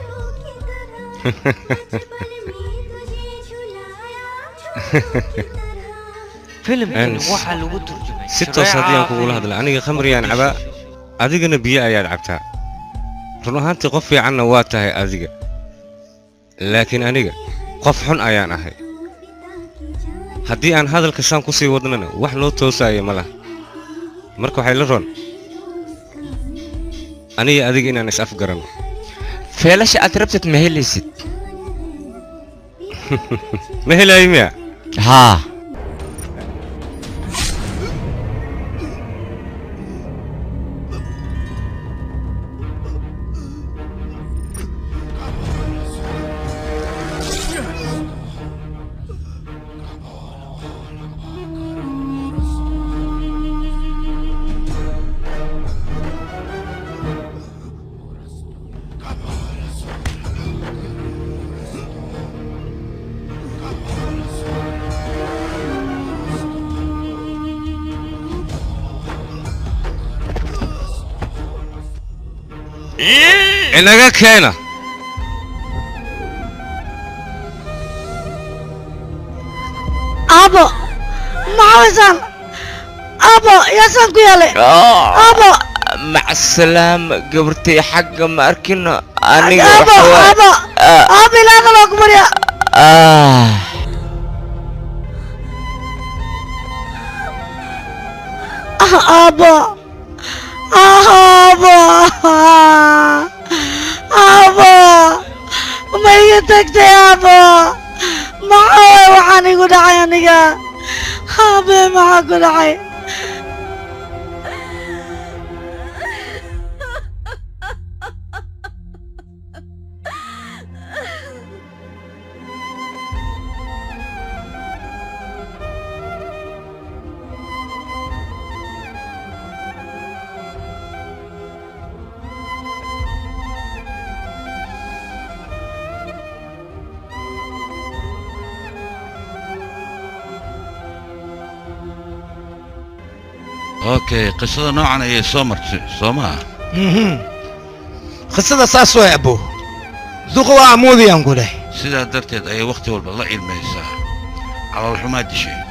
[SPEAKER 1] فيلم waxa lagu turjumay
[SPEAKER 3] ستة صديقان كقول هذا أنا خمري يعني عبا أذيق نبيا يا عبتها رنها أنت قفي عنا واتها أذيق لكن أنا قف حن أيان أهي هدي عن هذا الكسان كسي ودننا وحلو توسا ملا مركو حيلرون أنا أذيق إن أنا أفقرن
[SPEAKER 8] فيلاش أتربت مهليست
[SPEAKER 3] مهلا يميا
[SPEAKER 8] ها
[SPEAKER 3] إنك كينا
[SPEAKER 4] أبا معوزان أبا يا سانكويالي أبا
[SPEAKER 8] مع السلامة قبرتي حق ما أركنا
[SPEAKER 4] أبا أبا أبا لا غلق مريا أبا أبا ما يتكتي أبا معاي وحاني قد عينيك أبا معاك قد عين
[SPEAKER 5] اوكي قصة نوعا هي سومر سوما
[SPEAKER 9] قصة ساس يا ابو ذوق عمودي انقوله
[SPEAKER 5] سيدا درتيد اي وقت والله علميسا على الحماد شيء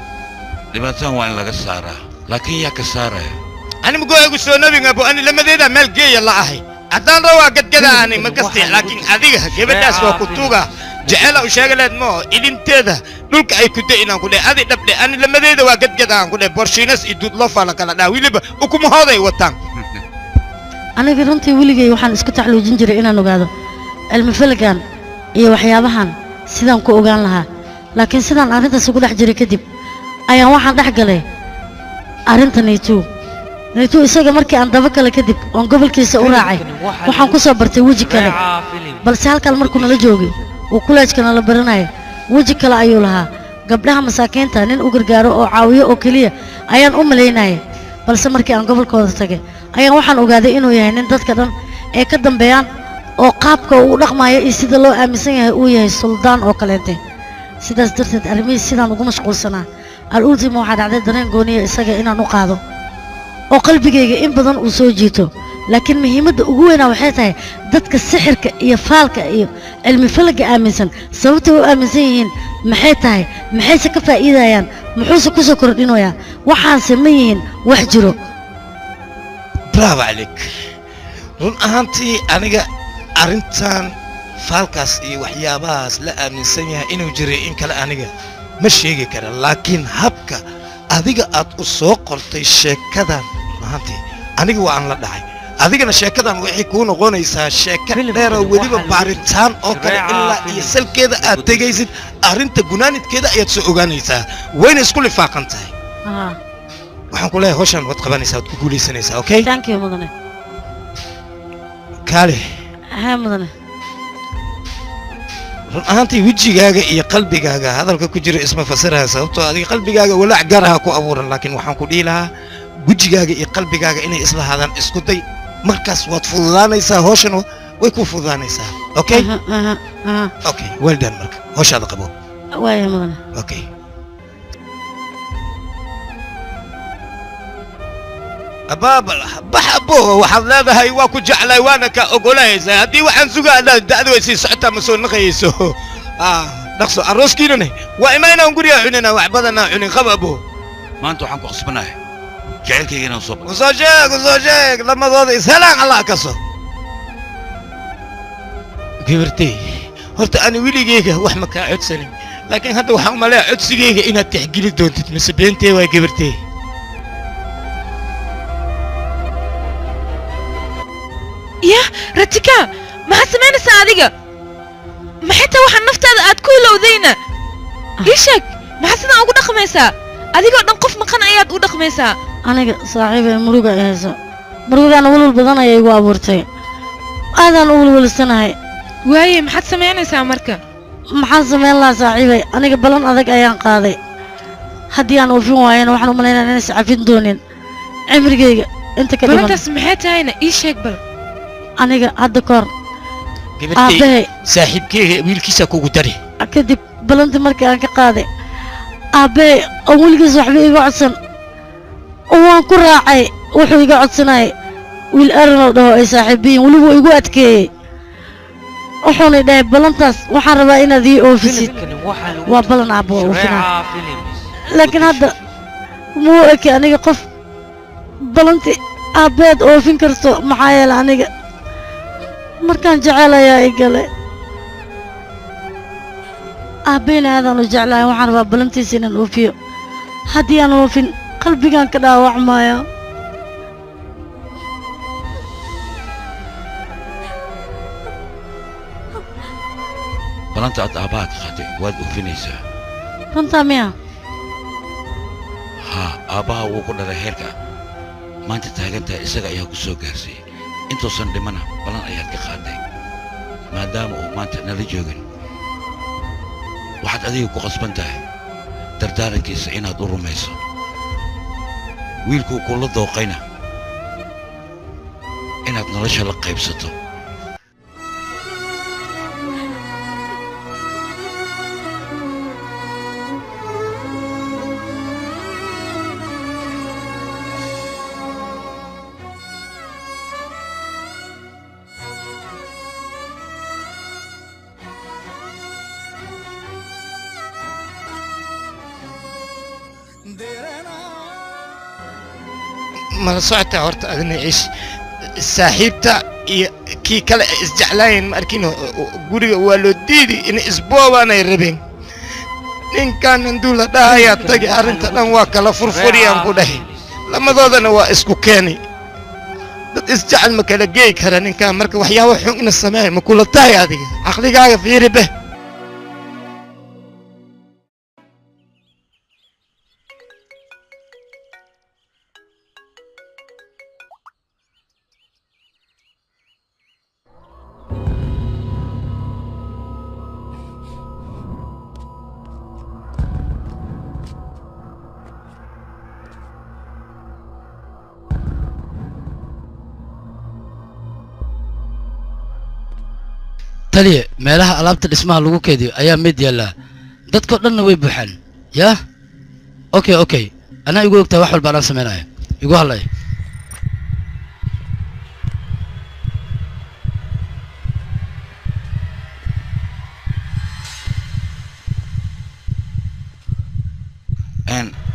[SPEAKER 5] لباتان وين لغا سارا لكن يا كسارة
[SPEAKER 9] انا مقول سو نبي ابو انا لما ديدا مال جي الله اهي hadaan rawaa gadgada aanay ma kastay laakiin adiga gabadhaas waa ku tuuga jecel u sheegaleed mo idinteeda dhulka ay ku deynaan ku leeyahay adi dhabde aan lamadeeda waa gadgada aan ku leeyahay borshinas idud loo faala kala dhaa wiliba ukuma hooday wataan
[SPEAKER 4] aniga runtii wiligay waxaan isku taxluujin jiray inaan ogaado cilmi falgan iyo waxyaabahan sidaan ku ogaan lahaa laakiin sidaan arrintaas ugu dhex jiray kadib ayaan waxaan dhex galay arrintanaytu نيتو إساقا مركي عن دبكة كدب وان قبل كيسا أراعي وحان كسا برتي وجي كلا بل سهل كالمركو نلجوغي وكل كان لبرناي وجي كلا أيو لها قبلها مساكين تانين وقرقارو أو عاوية أو كلية أيان ليناي بل سمركي عن قبل كوضتاقي أيان وحان أقادي إنو يهينين داد كدن أي كدن بيان أو قابكا ورقما يسيد الله آمسين يهو يهي سلطان أو كالانتي سيداس درتد أرمي سيدان وقمش قول سنة الأولتي موحد عدد درين قونية إساقا إنا نقاضو oo qalbigayga in badan uu soo jiito laakiin muhiimadda ugu weyn waxay tahay dadka sixirka iyo faalka iyo cilmi falga aaminsan sababta ay aaminsan yihiin maxay tahay maxay ka faa'iidayaan muxuu ku soo kordhinayaa waxaan sameeyeen wax jiro
[SPEAKER 9] bravo alik run ahaantii aniga arintan faalkaas iyo waxyaabahaas la aaminsan yahay inuu jiray in kale aniga ma sheegi kara laakiin habka adiga aad u soo qortay sheekadan maanta aniga waan la dhacay adigana sheekadan waxay ku noqonaysaa sheeka dheer oo waliba baaritaan oo kale ilaa iyo salkeeda aad tagaysid arinta gunaanidkeeda ayaad soo ogaanaysaa wayna isku lifaaqan tahay waxaan ku leeyahay hawshan wad qabanaysaa wad ku guuleysanaysaa okay
[SPEAKER 4] thank you mudane
[SPEAKER 9] kale
[SPEAKER 4] mudane
[SPEAKER 9] run ahaantii wejigaaga iyo qalbigaaga hadalka ku jira isma fasiraha sababtoo adiga qalbigaaga walaac gaaraha ku abuuran laakiin waxaan ku dhihi lahaa wejigaaga iyo qalbigaaga inay isla hadaan isku day markaas waad fududaanaysaa hawshan way ku fududaanaysaa okay okay well done marka hawshaada qabo
[SPEAKER 4] waaya mudane
[SPEAKER 9] okay abaabal baxabo waxaad leedahay waa ku jeclay waana ka ogolaysaa haddii waxaan sugaanaa da'du ay sii socotaa ma soo naqayso dhaqso arooskiinane waa imaynaan guriga cunina wax badanaa cunin qababo
[SPEAKER 5] maanta waxaan ku qasbanahay jacaylkayga inaan soo
[SPEAKER 9] usoo sheeg lamadooda ishelaan allah kaso gabartay horta ani weligeyga wax ma kaa codsanin laakiin hadda waxaan u maleeyaa codsigeyga inaad tixgeli doontid mise beentee waa gabartay
[SPEAKER 12] يا رتكا ما سمعنا سعادقة ما حتى واحد نفتح أتكل وذينا إيشك ما حسنا أقول خميسة أديك نقف مكان أياد أقول خميسة
[SPEAKER 4] أنا صاحبي مروجا إيسا مروجا أنا أقول بدنا يجوا أبورتي هذا أقول السنة
[SPEAKER 12] وهي ما حد سمعنا سامركا
[SPEAKER 4] ما حد سمعنا صاحبي أنا قبلنا هذاك أيام قاضي هدي أنا وفي وين وإحنا ملينا ناس عارفين دونين عمري أنت كده
[SPEAKER 12] ما تسمعت هنا إيشك بل
[SPEAKER 4] aniga hadda koor
[SPEAKER 9] gabartay saaxiibkeyga wiilkiisa kugu dari
[SPEAKER 4] kadib balanti markii aan ka qaaday aabe oo wiilkiisa waxba iga codsan waan ku raacay wuxuu iga codsanay wiil arnold dhaho ay saaxiibiin weliba igu adkeeyey wuxuuna dhahay balantaas waxaan rabaa inaad ii oofisid waa balan aabbo oofina laakiin hadda muu eki aniga qof balanti aabeed oofin karto maxaa yeele aniga markaan jecelayaa i gale aabbeyna aadaan u jeclahay waxaan rabaa balantiisa inaan oofiyo haddii aan oofin qalbigaan ka dhaawacmaya
[SPEAKER 5] balanta aad aabbaha ka qaaday waad oofinaysaa
[SPEAKER 4] runtaa miya
[SPEAKER 5] haa aabbaha wuu ku dhalay heerka maanta taagantahay isaga ayaa ku soo gaarsiiyey intuusan dhimana balan ayaad ka qaaday maadaama uu maanta nala joogin waxaad adiga ku qasban tahay dardaarankiisa inaad u rumayso wiilkuu kula dooqayna inaad nolosha la qaybsato
[SPEAKER 9] mala socota horta adina ish saaxiibta iyo kii kale isjeclaayeen ma arkin guriga waa loo diidi in isboobaanay rabeen ninkan intuu la dhahayaa tagay arrinta dhan waa kala furfuriyaan ku dhahay lamadoodana waa isku keenay dad isjecel ma kala geey kara ninkan marka waxyaabo xun ina sameey ma kula tahay adiga caqligaaga fiiri beh
[SPEAKER 18] taliye meelaha alaabta dhismaha lagu keediyo ayaa mid yaallaa dadkao dhanna way buuxaan yaa okay anaa igu ogtahay wax walba anaan samaynaya igu hadlay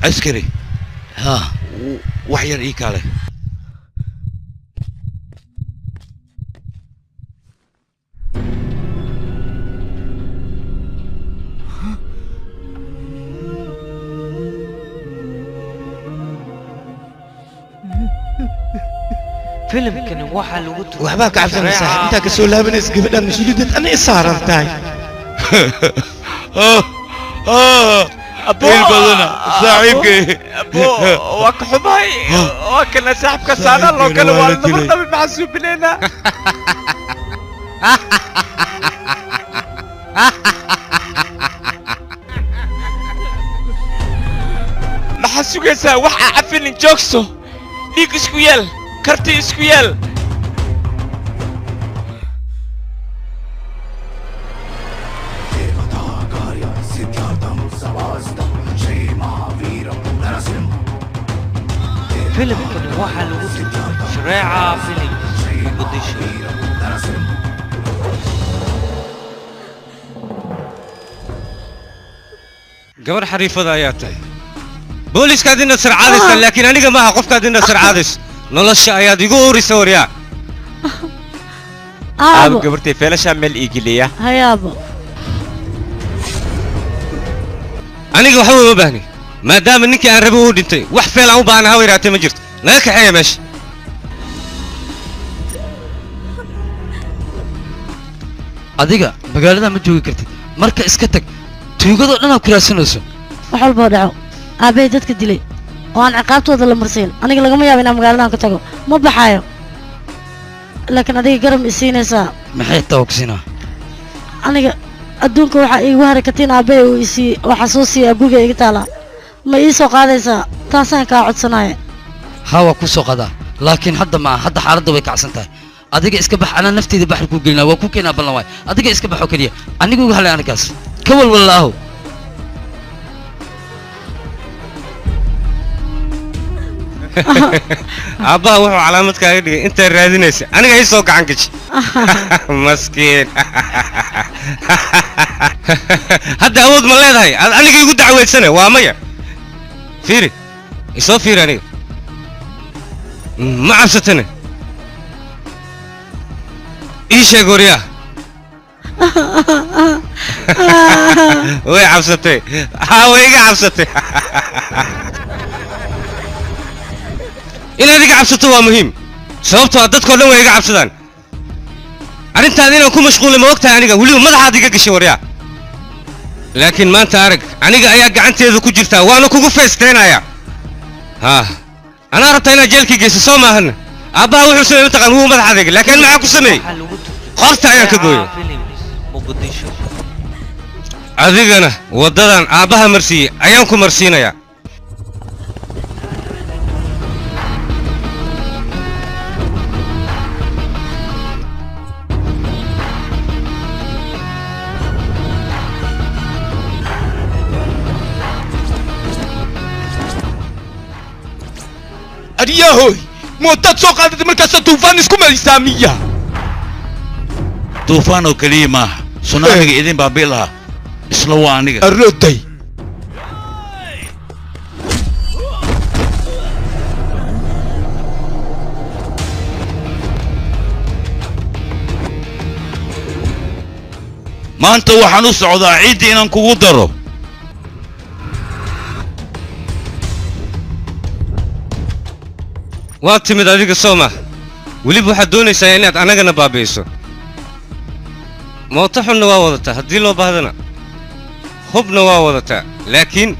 [SPEAKER 5] askari
[SPEAKER 18] ha
[SPEAKER 5] wax yar ii kaale
[SPEAKER 1] filimkani waxaa lagu
[SPEAKER 9] waxbaa ka cabsanaysaa intaa ka soo laabanaysa gabadhaan mas-uuliyaddeed ana isaaran tahay
[SPEAKER 16] إيه بدنا صاحبك
[SPEAKER 8] وكحباي وكنا صاحبك سانا لو كان والد مرتبط مع سوبلينا ما حسوكيسا وحا عفن جوكسو ليك اسكويل كرتي اسكويل
[SPEAKER 1] filimkani waxaa lagu turjumay shareeca filim muqdisho
[SPEAKER 3] gabar xariifada ayaa tahay booliiskaad inaad sarcaadaysa laakiin aniga maaha qofkaad inaad sarcaadayso nolosha ayaad igu urisa waryaa
[SPEAKER 8] aabo gabartay feelasha meel iigiliya
[SPEAKER 4] hayaabo
[SPEAKER 3] aniga waxba uma baahni maadaama ninkii aan rabay uu dhintay wax feel aan u baahna hawa yaraatee ma jirto naga kaxeeya meesha
[SPEAKER 18] adiga magaalada ma joogi kartid marka iska tag tuugadoo dhan aad ku raadsanayso
[SPEAKER 4] wax walboo dhaco aabbahay dadka dilay oo aan ciqaabtooda la marsayn aniga lagama yaabo inaan magaaladan ka tago ma baxaayo laakiin adiga garab i siinaysaa
[SPEAKER 18] maxay taa ogsinaa
[SPEAKER 4] aniga adduunka waxaa iigu harakatiin aabbahay uu isii oo xasuusiya guriga iga taalaa ma ii soo qaadaysaa taasaan kaa codsanaya
[SPEAKER 18] haa waa kuu soo qadaa laakiin hadda ma aha hadda xaaladda way kacsan tahay adiga iska bax anaa nafteyda baxri kuu gelinaa waa kuu keenaa ballan waay adiga iska baxoo keliya anigu igu halay anigaas ka walwallaaho
[SPEAKER 3] aabbaha wuxuu calaamad kaaga dhigay intaad raadinaysa aniga ii soo gacan gaji maskiin hadda awood ma leedahay aad aniga igu dacweedsane waa maya fiiri isoo fiiri aniga ma cabsatane ii sheeg waryaa way cabsatay haa way iga cabsatay inaad iga cabsato waa muhiim sababtoo dadkoo dhan way iga cabsadaan arrintaada inaan ku mashquulay ma ogtahay aniga weliba madaxaad iga gashay waryaa laakiin maanta arag aniga ayaa gacanteeda ku jirtaa waana kugu feesteenayaa haa anaa rabtaa inaad jeelkii geyso soo maahana aabbaha wuxuu sameey mataqaan wuu madax adeegay laakiin maxaa ku sameeyey qorta ayaan ka gooyay adigana waddadan aabbaha marsiiyey ayaan ku marsiinayaa
[SPEAKER 16] أرياهوي موتات سوق هذا مركز طوفان اسكو إسلامية
[SPEAKER 5] طوفان وكليمة سونامي إذن بابيلها إسلواني
[SPEAKER 16] الردي
[SPEAKER 5] maanta waxaan u socdaa ciidda inaan kugu daro
[SPEAKER 3] waad timid adiga sooma weliba waxaad doonaysaa inaad annagana baabi'iso mooto xunna waa wadataa haddii loo baahdana hubna waa wadataa laakiin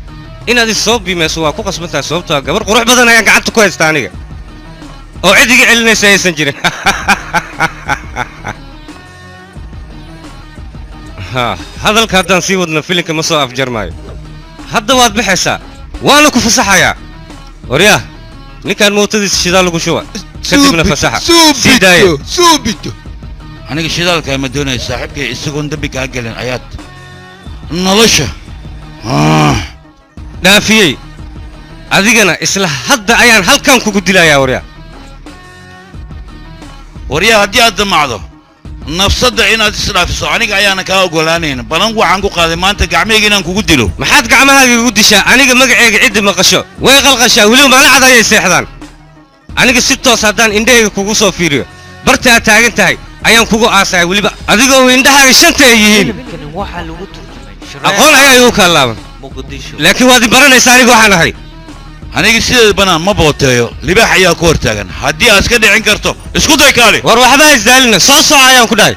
[SPEAKER 3] inaad is soo biimayso waa ku qasbantahay sababtoo ah gabar qurux badan ayaan gacanta ku haystaa aniga oo cid iga celinaysa aysan jirin hadalka haddaan sii wadno filimka ma soo afjarmaayo hadda waad baxaysaa waana ku fasaxayaa waryaa ninkaan mootadiisa shidaal lagu shuba kadibna fasaxa sii daaya
[SPEAKER 5] suubito aniga shidaalka ma doonayo saaxiibkay isagoon dambi kaa gelin ayaad nolosha
[SPEAKER 3] dhaafiyey adigana isla hadda ayaan halkan kugu dilayaa
[SPEAKER 5] waryaa haddii aad damacdo nafsadda inaad isdhaafiso aniga ayaana kaa ogolaanayn balan waxaan ku qaaday maanta gacmahayga inaan kugu dilo
[SPEAKER 3] maxaad gacmahaaga igu dishaa aniga magacayga ciddi maqasho way qalqashaa weliba maalacad ayay seexdaan aniga si toos haddaan indhahayga kugu soo fiiriyo barta aad taagan tahay ayaan kugu aasaya weliba adigoo indhahaaga shanta ay yihiin aqoon ayaa igu kaalaaban laakiin waad i baranaysaa aniga waxaan ahay
[SPEAKER 5] aniga sideed banaan ma booteeyo libaax ayaa ku hortaagan haddii aad iska dhicin karto isku day kaali
[SPEAKER 3] war waxbaa isdaalina soo soco ayaan ku dhahay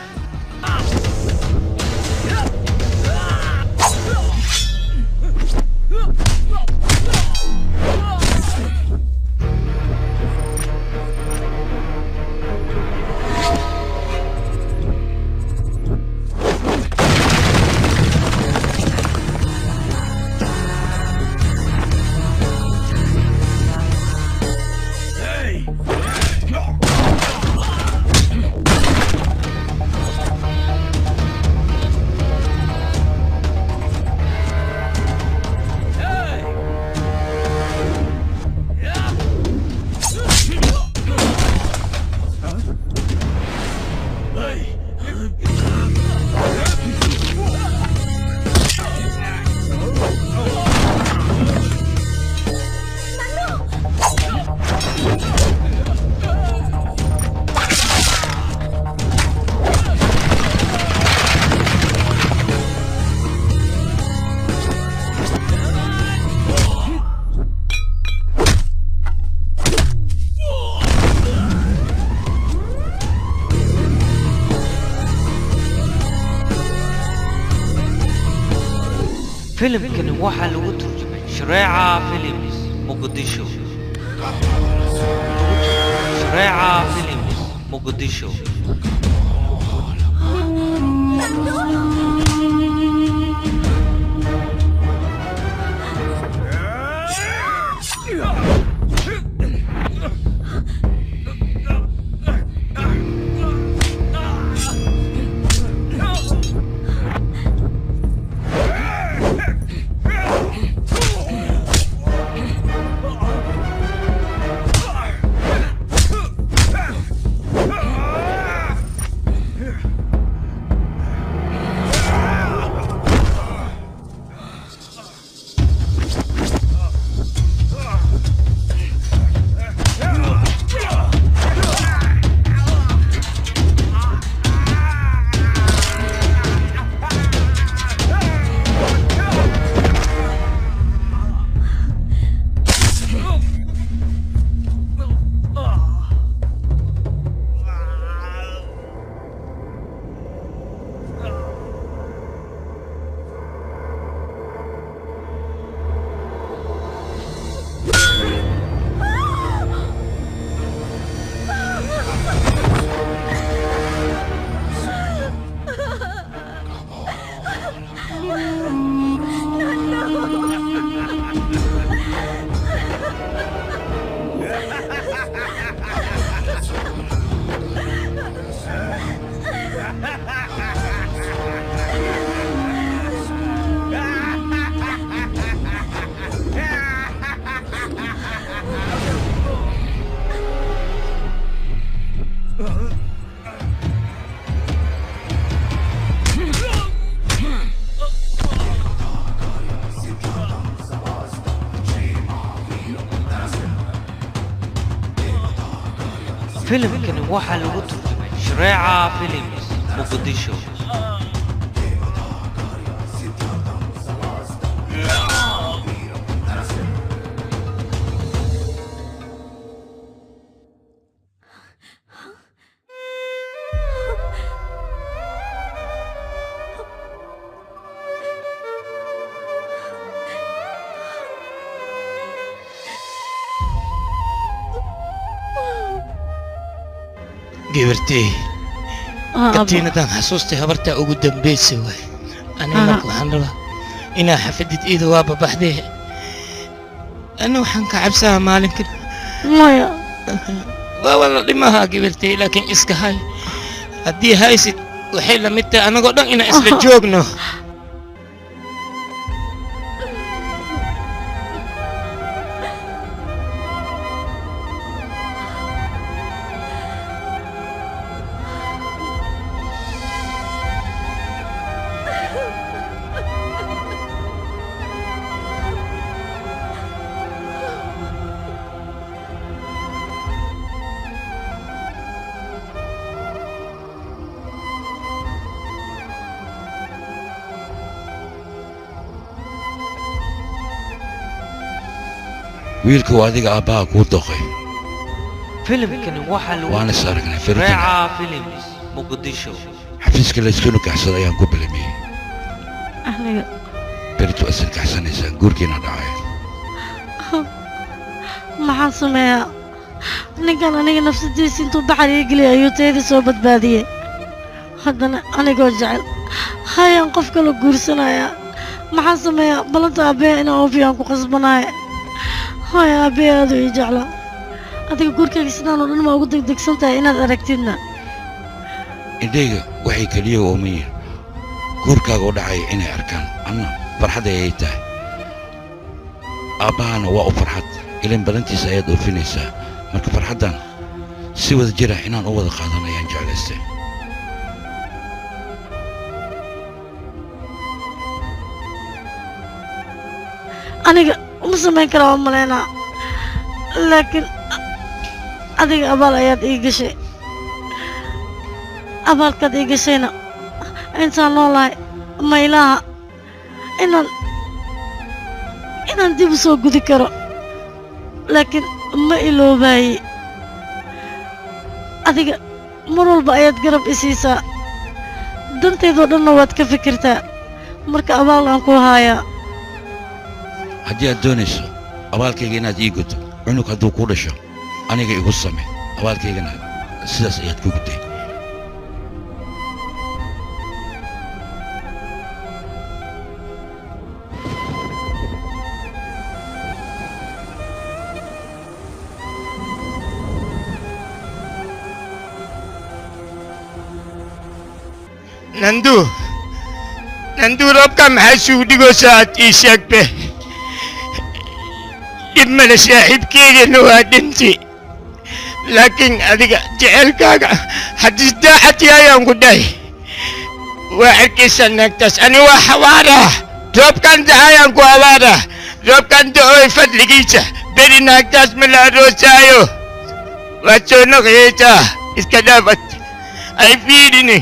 [SPEAKER 3] فيلمكن waxaa lagu turjumay Shareeca Films Muqdisho Shareeca Films Muqdisho فيلمكن waxaa lagu turjumay Shareeca Films Muqdisho
[SPEAKER 9] gabartay katiinadan xasuustay habartaa ugu dambaysay waay aniga marka waxaan rabaa inaa xafadid iida waa babaxdee ana waxaan ka cabsaha maalinkan
[SPEAKER 4] maya
[SPEAKER 9] waa wala dhimaha gabartay laakiin iska hay haddii haysid waxay la mid tahay anagoo dhan inaan isla joogno
[SPEAKER 5] wiilku adiga aabbaha kuu doqay
[SPEAKER 1] filimkani waxaa lagu
[SPEAKER 5] waana is aragnay firitan
[SPEAKER 1] Reeca Films Muqdisho
[SPEAKER 5] xafiiska la isku nikaxsaday ayaan ku bilamiyey
[SPEAKER 4] aniga
[SPEAKER 5] beritu asan kaxsanaysaan guurkiina dhacay
[SPEAKER 4] maxaan sameeyaa ninkan aniga nafsadiisa intuu baxar ii geliyay ayuu tayadii soo badbaadiyey haddana anigoo jecel hayaan qof kala guursanayaa maxaan sameeyaa ballanta aabbeya inaan oofiyaan ku qasbanaaye haya aabbeya aaduu ii jeclaa adiga guurkayga sidaanoo dhan ma ugu degdegsan tahay inaad aragtidna
[SPEAKER 5] indhayga waxay keliya oomayiin guurkaaga u dhacay inay arkaan anna farxad ayay tahay aabbahana waa u farxad ilin badantiisa ayaad oofinaysaa marka farxaddan si wada jira inaan u wada qaadan ayaan jeclaystay
[SPEAKER 4] aniga uma samayn karaa oo malaynaa laakiin adiga abaal ayaad ii gashay abaalkaad ii gashayna intaan noolahay ma ilaaha inaan dib u soo gudi karo laakiin ma iloobaayey adiga mar walba ayaad garab i siisaa dantaydoo dhanna waad ka fikirtaa marka abaal aan ku haayaa
[SPEAKER 5] haddii aad doonayso abaalkayga inaad ii gudo cunug hadduu kuu dhasho aniga igu samee abaalkaygana sidaas ayaad ku gudday
[SPEAKER 9] nandu roobka maxaa sugu dhigoosaa aad ii sheegbe dhib male saaxiibkeygana waa dhinti laakiin adiga jecelkaaga haddii daacadii ayaan ku dhahay waa arkaysaa naagtaas ani waa xawaaraa roobkan da'ayaan ku hawaaraa roobkan da'ooy fadligiisa beri naagtaas ma la aroosaayo waad soo noqyaysaa iska dhaafad ay fiidhini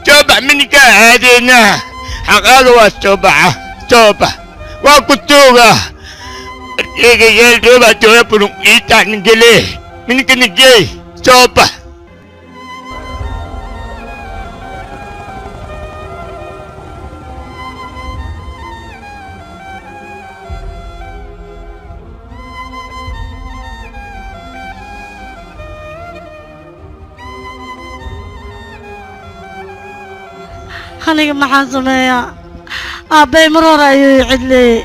[SPEAKER 9] soobax mininka aadeenaa xaqaaga waa soobax waa ku tuugaa arkeyga yeel roobaa jooga bulun iitaa ningelee mininka nigey soobax
[SPEAKER 4] aniga maxaan sameeyaa aabbay mar hore ayuu ii cidleeyey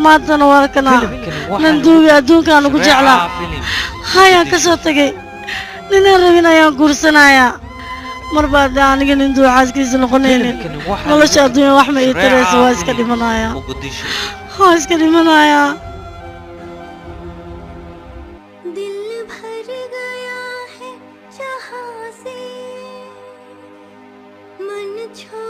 [SPEAKER 4] maantana waa kanaa nanduugi adduunkaan ugu jeclaa hayaan ka soo tegay ninaan rabin ayaan guursanayaa mar baa dee aniga ninduu xaaskiisa noqonaynin nolosha adduunya wax ma ii taraysa waa iska dhimanayaa waa iska dhimanayaa
[SPEAKER 19] छोड़